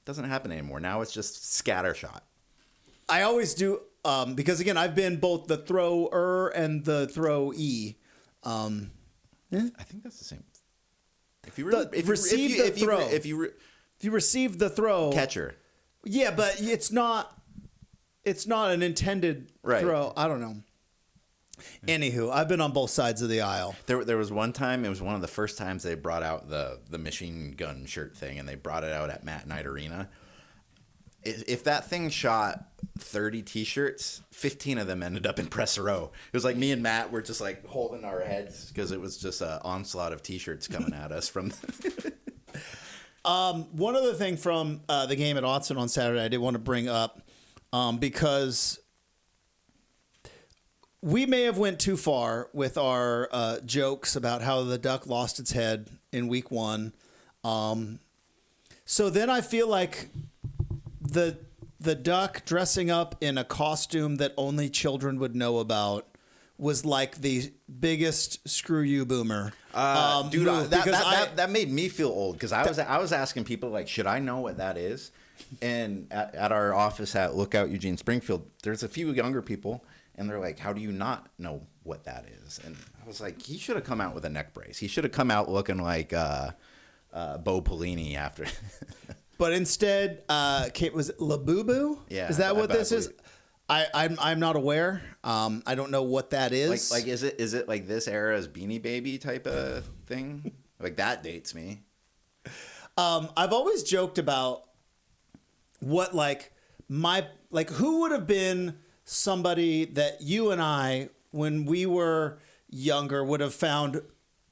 doesn't happen anymore. Now it's just scattershot. I always do because again I've been both the thrower and the throwee. I think that's the same. If you receive the throw, catcher. Yeah, but it's not an intended throw. I don't know. Anywho, I've been on both sides of the aisle. There was one time, it was one of the first times they brought out the machine gun shirt thing, and they brought it out at Matt Knight Arena. If that thing shot 30 t-shirts, 15 of them ended up in press row. It was like me and Matt were just like holding our heads because it was just an onslaught of t-shirts coming at us from one other thing from the game at Autzen on Saturday I did want to bring up because we may have went too far with our jokes about how the Duck lost its head in week 1. So then I feel like the Duck dressing up in a costume that only children would know about was like the biggest screw you boomer. Dude, that made me feel old because I was asking people like, should I know what that is? And at our office at Lookout Eugene Springfield, there's a few younger people, and they're like, how do you not know what that is? And I was like, he should have come out with a neck brace. He should have come out looking like Bo Pelini after. But instead, was it Labubu? Yeah, is that what this is? I'm not aware. I don't know what that is. Like is it like this era's Beanie Baby type of thing? Like that dates me. I've always joked about what who would have been somebody that you and I, when we were younger, would have found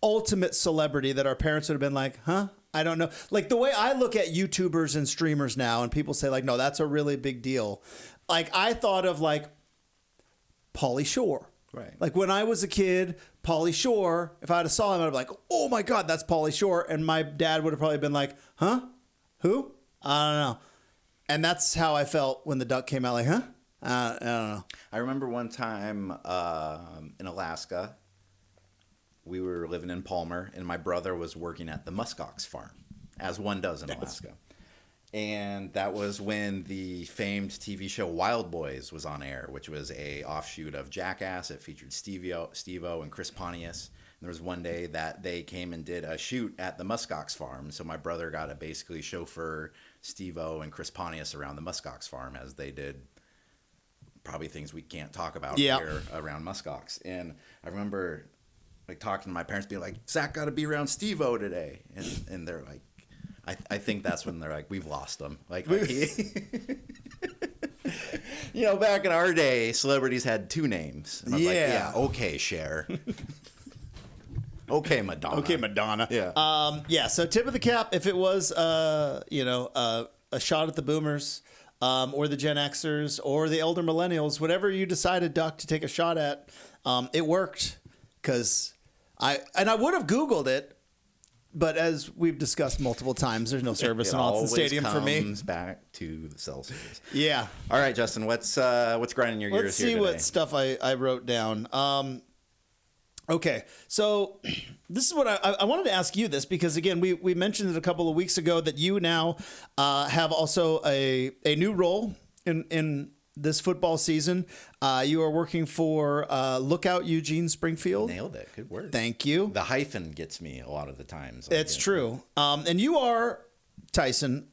ultimate celebrity that our parents would have been like, huh? I don't know. Like the way I look at YouTubers and streamers now, and people say like, no, that's a really big deal. Like I thought of like Pauly Shore. Right. Like when I was a kid, Pauly Shore, if I had saw him, I'd be like, oh my God, that's Pauly Shore. And my dad would have probably been like, huh? Who? I don't know. And that's how I felt when the Duck came out, like, huh? I don't know. I remember one time in Alaska, we were living in Palmer, and my brother was working at the muskox farm, as one does in Alaska. And that was when the famed TV show Wild Boys was on air, which was a offshoot of Jackass. It featured Steve-O and Chris Pontius. And there was one day that they came and did a shoot at the muskox farm. So my brother got to basically chauffeur Steve-O and Chris Pontius around the muskox farm as they did probably things we can't talk about here around muskox. And I remember like talking to my parents, being like, Zach got to be around Steve-O today. And they're like, I think that's when they're like, we've lost him. Like he, you know, back in our day, celebrities had two names. And I was like, yeah, okay, Cher. Okay, Madonna. Okay, Madonna. Yeah. Yeah. So tip of the cap, if it was, a shot at the boomers, or the Gen Xers or the elder millennials, whatever you decided, Duck, to take a shot at, it worked. Because I would have Googled it, but as we've discussed multiple times, there's no service in Autzen Stadium for me. It always comes back to the cell service. Yeah. All right, Justin, what's grinding your gears Let's here see today? what stuff I wrote down. Okay, so this is what I wanted to ask you this, because again, we mentioned it a couple of weeks ago that you now have also a new role in this football season. You are working for Lookout Eugene Springfield. Nailed it. Good word. Thank you. The hyphen gets me a lot of the times. It's true. And you are, Tyson,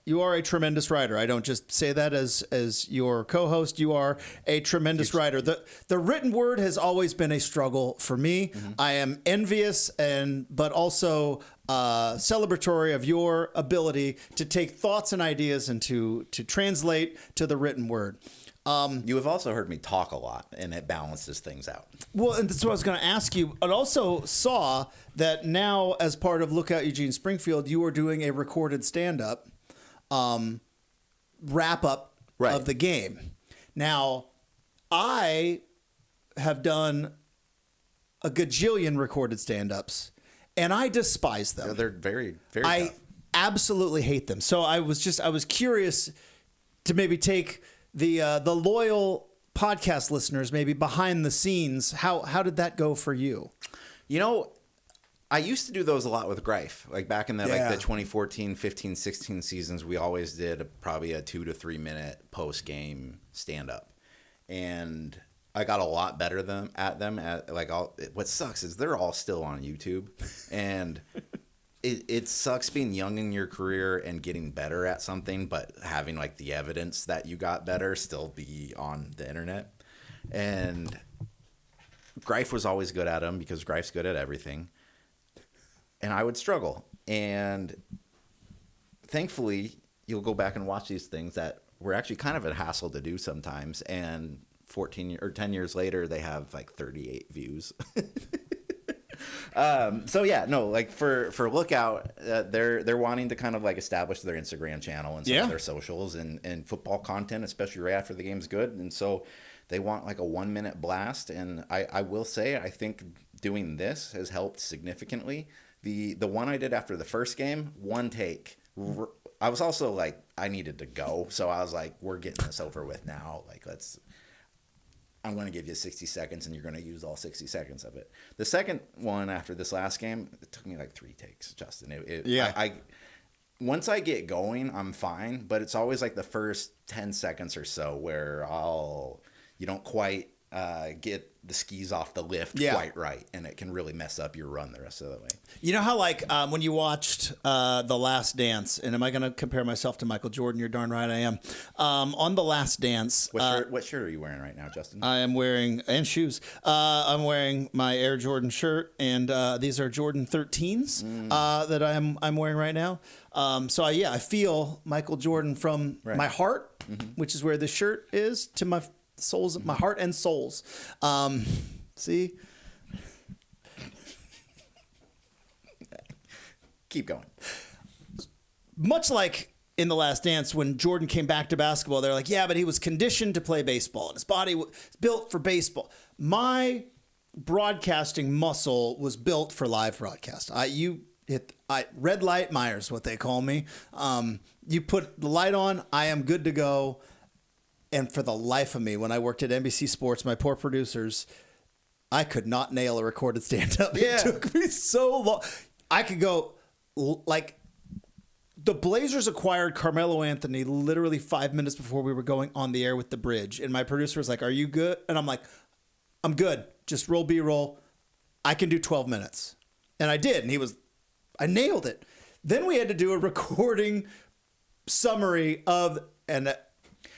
you are a tremendous writer. I don't just say that as your co-host. You are a tremendous writer. The written word has always been a struggle for me. Mm-hmm. I am envious but also celebratory of your ability to take thoughts and ideas and to translate to the written word. You have also heard me talk a lot, and it balances things out. Well, and that's what I was going to ask you. I also saw that now, as part of Lookout Eugene Springfield, you are doing a recorded stand-up wrap-up of the game. Now, I have done a gajillion recorded stand-ups, and I despise them. Yeah, they're very, very I tough. absolutely hate them. So I was curious to maybe take the loyal podcast listeners maybe behind the scenes. How did that go for you? You know, I used to do those a lot with Greif. Like back in the 2014, 15, 16 seasons, we always did probably a 2 to 3 minute post game stand up. And I got a lot better at them. What sucks is they're all still on YouTube, and it sucks being young in your career and getting better at something, but having like the evidence that you got better still be on the internet. And Greif was always good at them because Greif's good at everything, and I would struggle. And thankfully, you'll go back and watch these things that were actually kind of a hassle to do sometimes, and 14 or 10 years later, they have like 38 views. For Lookout, they're wanting to kind of like establish their Instagram channel and some of their socials and football content, especially right after the game's good. And so they want like a 1 minute blast. And I will say, I think doing this has helped significantly. The one I did after the first game, one take. I was also like, I needed to go. So I was like, we're getting this over with now. Like, I'm going to give you 60 seconds, and you're going to use all 60 seconds of it. The second one after this last game, it took me like 3 takes, Justin. Once I get going, I'm fine, but it's always like the first 10 seconds or so where you don't quite get the skis off the lift quite right, and it can really mess up your run the rest of the way. You know how when you watched The Last Dance, and am I going to compare myself to Michael Jordan? You're darn right I am. On The Last Dance. What shirt are you wearing right now, Justin? I am wearing, and shoes. I'm wearing my Air Jordan shirt, and these are Jordan 13s that I'm wearing right now. I feel Michael Jordan from my heart, which is where this shirt is, to my soles, my heart and souls. See? Keep going. Much like in The Last Dance, when Jordan came back to basketball, they're like, yeah, but he was conditioned to play baseball, and his body was built for baseball. My broadcasting muscle was built for live broadcast. Red light Myers, what they call me. You put the light on, I am good to go. And for the life of me, when I worked at NBC Sports, my poor producers, I could not nail a recorded stand-up. It took me so long. I could go, like, the Blazers acquired Carmelo Anthony literally 5 minutes before we were going on the air with The Bridge. And my producer was like, are you good? And I'm like, I'm good. Just roll B-roll. I can do 12 minutes. And I did. And I nailed it. Then we had to do a recording summary of,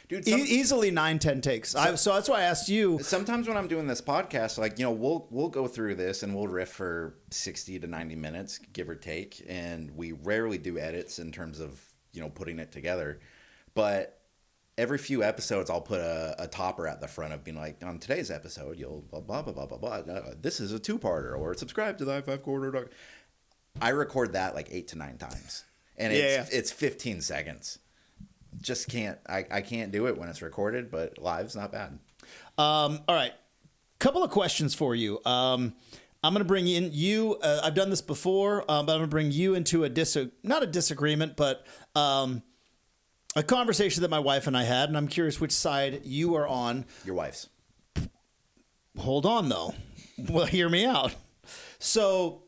dude, easily 9-10 takes. So that's why I asked you. Sometimes when I'm doing this podcast, like, we'll go through this and we'll riff for 60 to 90 minutes, give or take, and we rarely do edits in terms of putting it together. But every few episodes, I'll put a topper at the front of being like, on today's episode, you'll blah, blah, blah, blah, blah, blah. This is a 2-parter, or subscribe to the I5 Corridor. I record that like 8 to 9 times. And it's 15 seconds. Just can't, I can't do it when it's recorded, but live's not bad. All right. Couple of questions for you. I'm going to bring in you. I've done this before, but I'm going to bring you into not a disagreement, but a conversation that my wife and I had, and I'm curious which side you are on. Your wife's. Hold on, though. Well, hear me out. So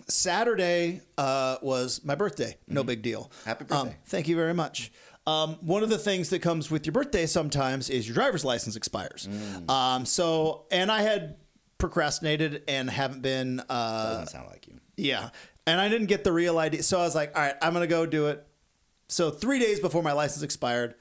Saturday was my birthday. No big deal. Happy birthday. Thank you very much. One of the things that comes with your birthday sometimes is your driver's license expires. And I had procrastinated and haven't been. Doesn't sound like you. Yeah. And I didn't get the real ID. So I was like, all right, I'm going to go do it. So 3 days before my license expired,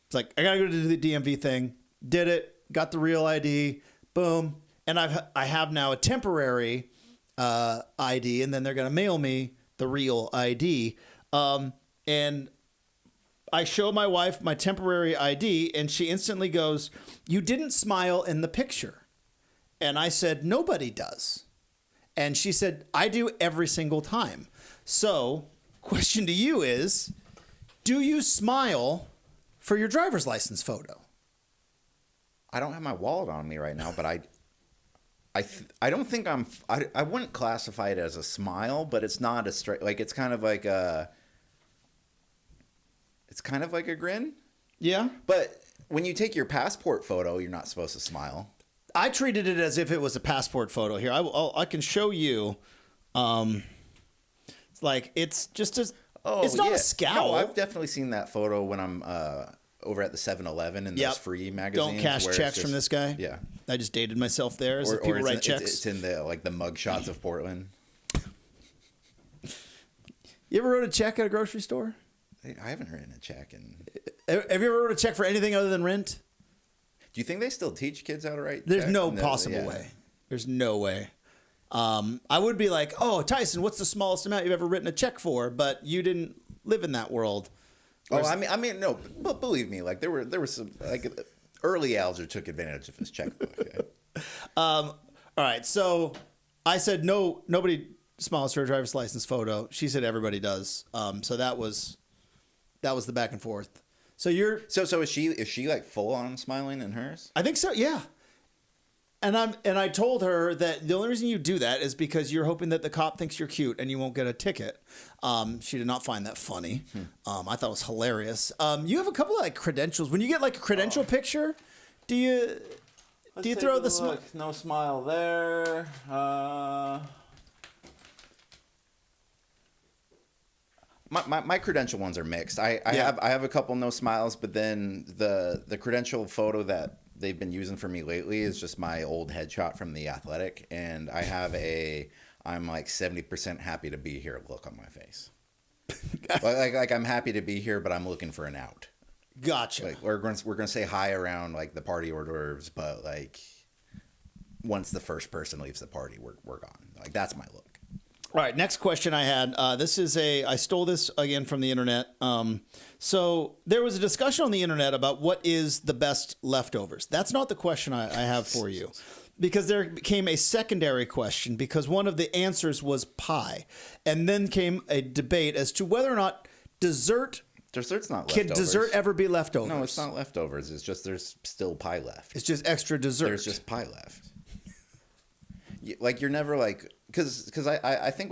it's like, I got to go to the DMV thing. Did it. Got the real ID. Boom. And I have now a temporary ID, and then they're going to mail me the real ID. And I show my wife my temporary ID, and she instantly goes, "You didn't smile in the picture." And I said, "Nobody does." And she said, "I do every single time." So, question to you is, do you smile for your driver's license photo? I don't have my wallet on me right now, but I don't think I wouldn't classify it as a smile, but it's not a straight, like, it's kind of like a grin. Yeah. But when you take your passport photo, you're not supposed to smile. I treated it as if it was a passport photo. Here, I can show you. It's like, it's just a. Oh, it's not a scowl. No, I've definitely seen that photo when I'm over at the 7-Eleven in those free magazines. Don't cash checks from this guy. Yeah, I just dated myself there. As people write checks. It's in the mug shots of Portland. You ever wrote a check at a grocery store? I haven't written a check Have you ever wrote a check for anything other than rent? Do you think they still teach kids how to write? There's no possible way. There's no way. I would be like, "Oh, Tyson, what's the smallest amount you've ever written a check for?" But you didn't live in that world. I mean, no. But believe me, like there were some, like, early Alger took advantage of his checkbook. Okay? All right, so I said no. Nobody smiles for a driver's license photo. She said everybody does. So that was the back and forth. So you're so is she like full on smiling in hers? I think so. Yeah. And I told her that the only reason you do that is because you're hoping that the cop thinks you're cute and you won't get a ticket. She did not find that funny. I thought it was hilarious. You have a couple of like credentials. When you get like a credential picture, do you throw the smile? No smile there. My credential ones are mixed. I have a couple no smiles, but then the credential photo that they've been using for me lately is just my old headshot from the Athletic, and I have I'm like 70% happy to be here look on my face. like I'm happy to be here, but I'm looking for an out. Gotcha. Like we're gonna say hi around like the party hors d'oeuvres, but like once the first person leaves the party, we're gone. Like that's my look. All right, next question I had. I stole this again from the internet. So there was a discussion on the internet about what is the best leftovers. That's not the question I have for you, because there came a secondary question because one of the answers was pie, and then came a debate as to whether or not dessert's not leftovers. Can dessert ever be leftovers? No, it's not leftovers. It's just there's still pie left. It's just extra dessert. There's just pie left. Like you're never like. Because I think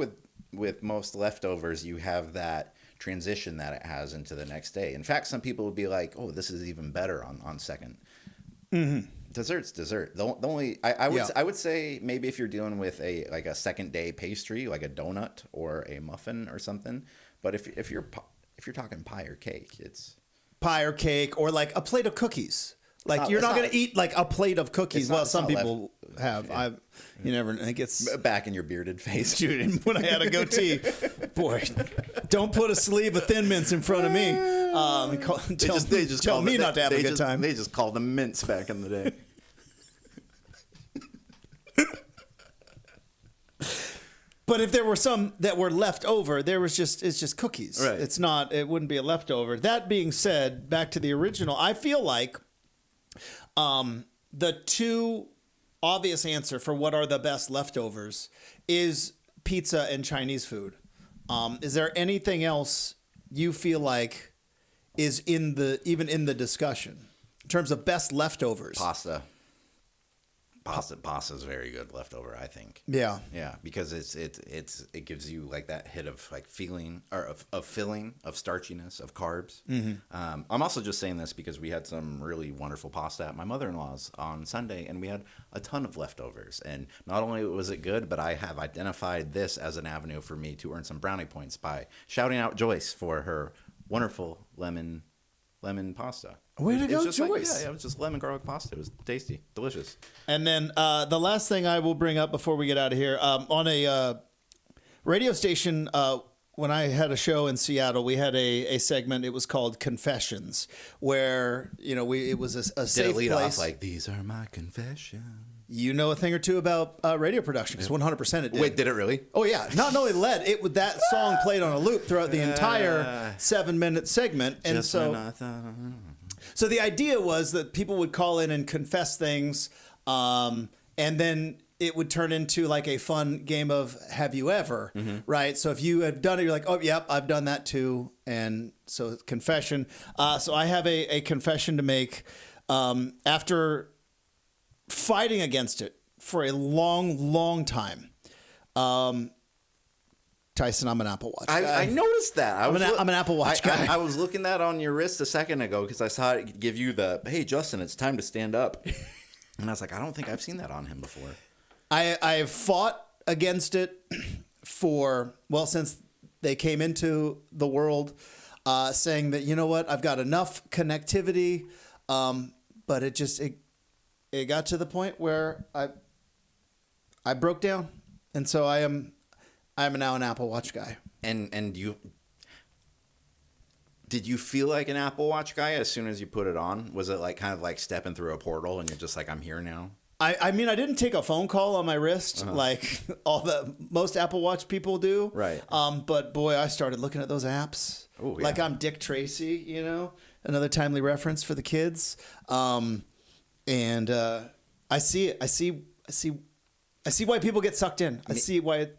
with most leftovers, you have that transition that it has into the next day. In fact, some people would be like, "Oh, this is even better on second." Mm-hmm. Dessert's dessert. The only I would say maybe if you're dealing with a second day pastry, like a donut or a muffin or something. But if you're talking pie or cake, it's pie or cake or like a plate of cookies. Like you're not going to eat like a plate of cookies. Well, some people have. Yeah. You never. I think it's back in your bearded face, dude. When I had a goatee, boy, don't put a sleeve of Thin Mints in front of me. They just tell me not to have a good time. They just called them mints back in the day. But if there were some that were left over, it's just cookies. Right. It wouldn't be a leftover. That being said, back to the original, I feel like the two obvious answer for what are the best leftovers is pizza and Chinese food. Is there anything else you feel like is even in the discussion in terms of best leftovers? Pasta is very good leftover, I think. Yeah. Yeah, because it gives you like that hit of like feeling or of filling, of starchiness, of carbs. Mm-hmm. I'm also just saying this because we had some really wonderful pasta at my mother-in-law's on Sunday, and we had a ton of leftovers. And not only was it good, but I have identified this as an avenue for me to earn some brownie points by shouting out Joyce for her wonderful lemon pasta. Way to go, just Joyce. It was just lemon garlic pasta. It was tasty, delicious. And then the last thing I will bring up before we get out of here, on a radio station, when I had a show in Seattle, we had a segment. It was called Confessions, where it was a safe place. Did it lead off like, "These are my confessions"? You know a thing or two about radio production, because 100% it did. Wait, did it really? Oh yeah, not only led it with that song played on a loop throughout the entire 7-minute segment, and so the idea was that people would call in and confess things, and then it would turn into like a fun game of Have You Ever, right? So if you had done it, you're like, oh, yep, I've done that too. And so confession. So I have a confession to make. After fighting against it for a long, long time, Tyson, I'm an Apple Watch guy. I noticed that. I'm an Apple Watch guy. I was looking that on your wrist a second ago because I saw it give you the, "Hey, Justin, it's time to stand up." And I was like, I don't think I've seen that on him before. I've fought against it since they came into the world, saying that, you know what, I've got enough connectivity, but it got to the point where I broke down, and so I'm now an Apple Watch guy. And did you feel like an Apple Watch guy as soon as you put it on? Was it like kind of like stepping through a portal and you're just like, I'm here now? I mean, I didn't take a phone call on my wrist like most Apple Watch people do. Right. But boy, I started looking at those apps. Ooh, yeah. Like I'm Dick Tracy, another timely reference for the kids. And I see it. I see why people get sucked in. I see why.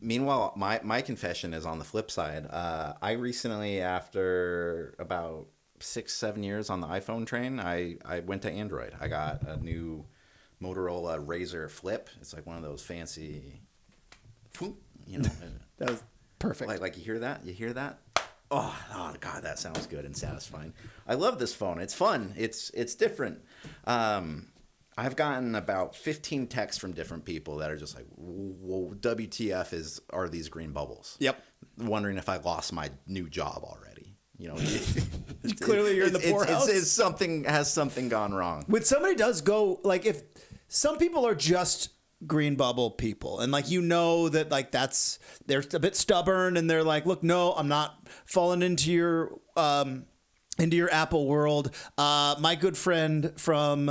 Meanwhile, my confession is on the flip side. I recently, after about 6-7 years on the iPhone train, I went to Android. I got a new Motorola Razr Flip. It's like one of those fancy, That was perfect. Like you hear that? You hear that? Oh God, that sounds good and satisfying. I love this phone. It's fun. It's different. I've gotten about 15 texts from different people that are just like, "Well, WTF are these green bubbles?" Yep. Wondering if I lost my new job already. Clearly you're in the poorhouse. Has something gone wrong? When somebody does go, like, if some people are just green bubble people, and like that they're a bit stubborn, and they're like, look, no, I'm not falling into your Apple world. My good friend from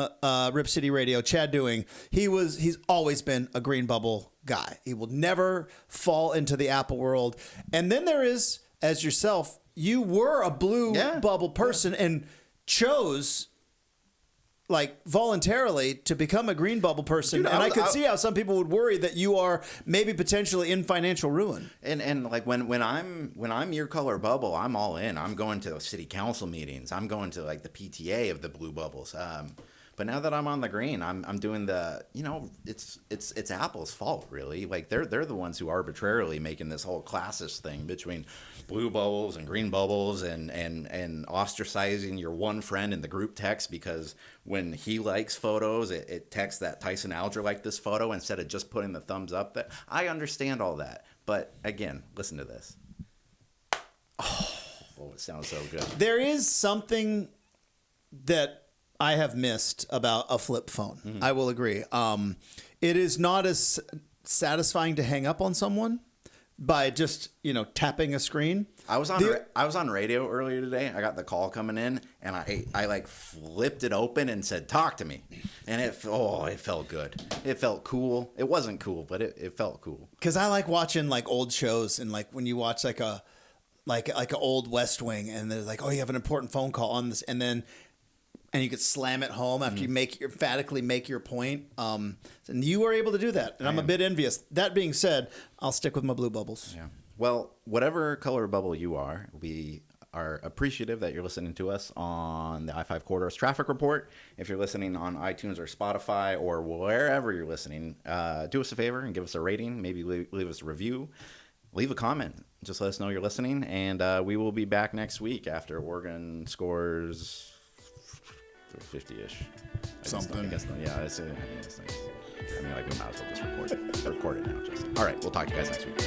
Rip City Radio, Chad Doing, he's always been a green bubble guy. He will never fall into the Apple world. And then there is, as yourself, you were a blue bubble person and chose, like, voluntarily to become a green bubble person. Dude, and I could see how some people would worry that you are maybe potentially in financial ruin. And like when I'm your color bubble, I'm all in. I'm going to city council meetings. I'm going to like the PTA of the blue bubbles. But now that I'm on the green, I'm doing the, it's Apple's fault, really. Like they're the ones who arbitrarily making this whole classist thing between blue bubbles and green bubbles and ostracizing your one friend in the group text because when he likes photos, it texts that Tyson Alger liked this photo instead of just putting the thumbs up. That I understand all that, but again, listen to this. Oh, it sounds so good. There is something that I have missed about a flip phone. Mm-hmm. I will agree. It is not as satisfying to hang up on someone, by just, tapping a screen. I was on radio earlier today. I got the call coming in, and I like flipped it open and said, "Talk to me," and it felt good. It felt cool. It wasn't cool, but it felt cool. Because I like watching like old shows, and like when you watch like a old West Wing, and they're like, "Oh, you have an important phone call on this," and you could slam it home after you emphatically make your point. And you were able to do that, and I'm a bit envious. That being said, I'll stick with my blue bubbles. Yeah. Well, whatever color bubble you are, we are appreciative that you're listening to us on the I-5 Corridors Traffic Report. If you're listening on iTunes or Spotify or wherever you're listening, do us a favor and give us a rating. Maybe leave us a review. Leave a comment. Just let us know you're listening, and we will be back next week after Oregon scores 50-ish. Something. I mean, like we might as well just record it now, Justin. All right, we'll talk to you guys next week.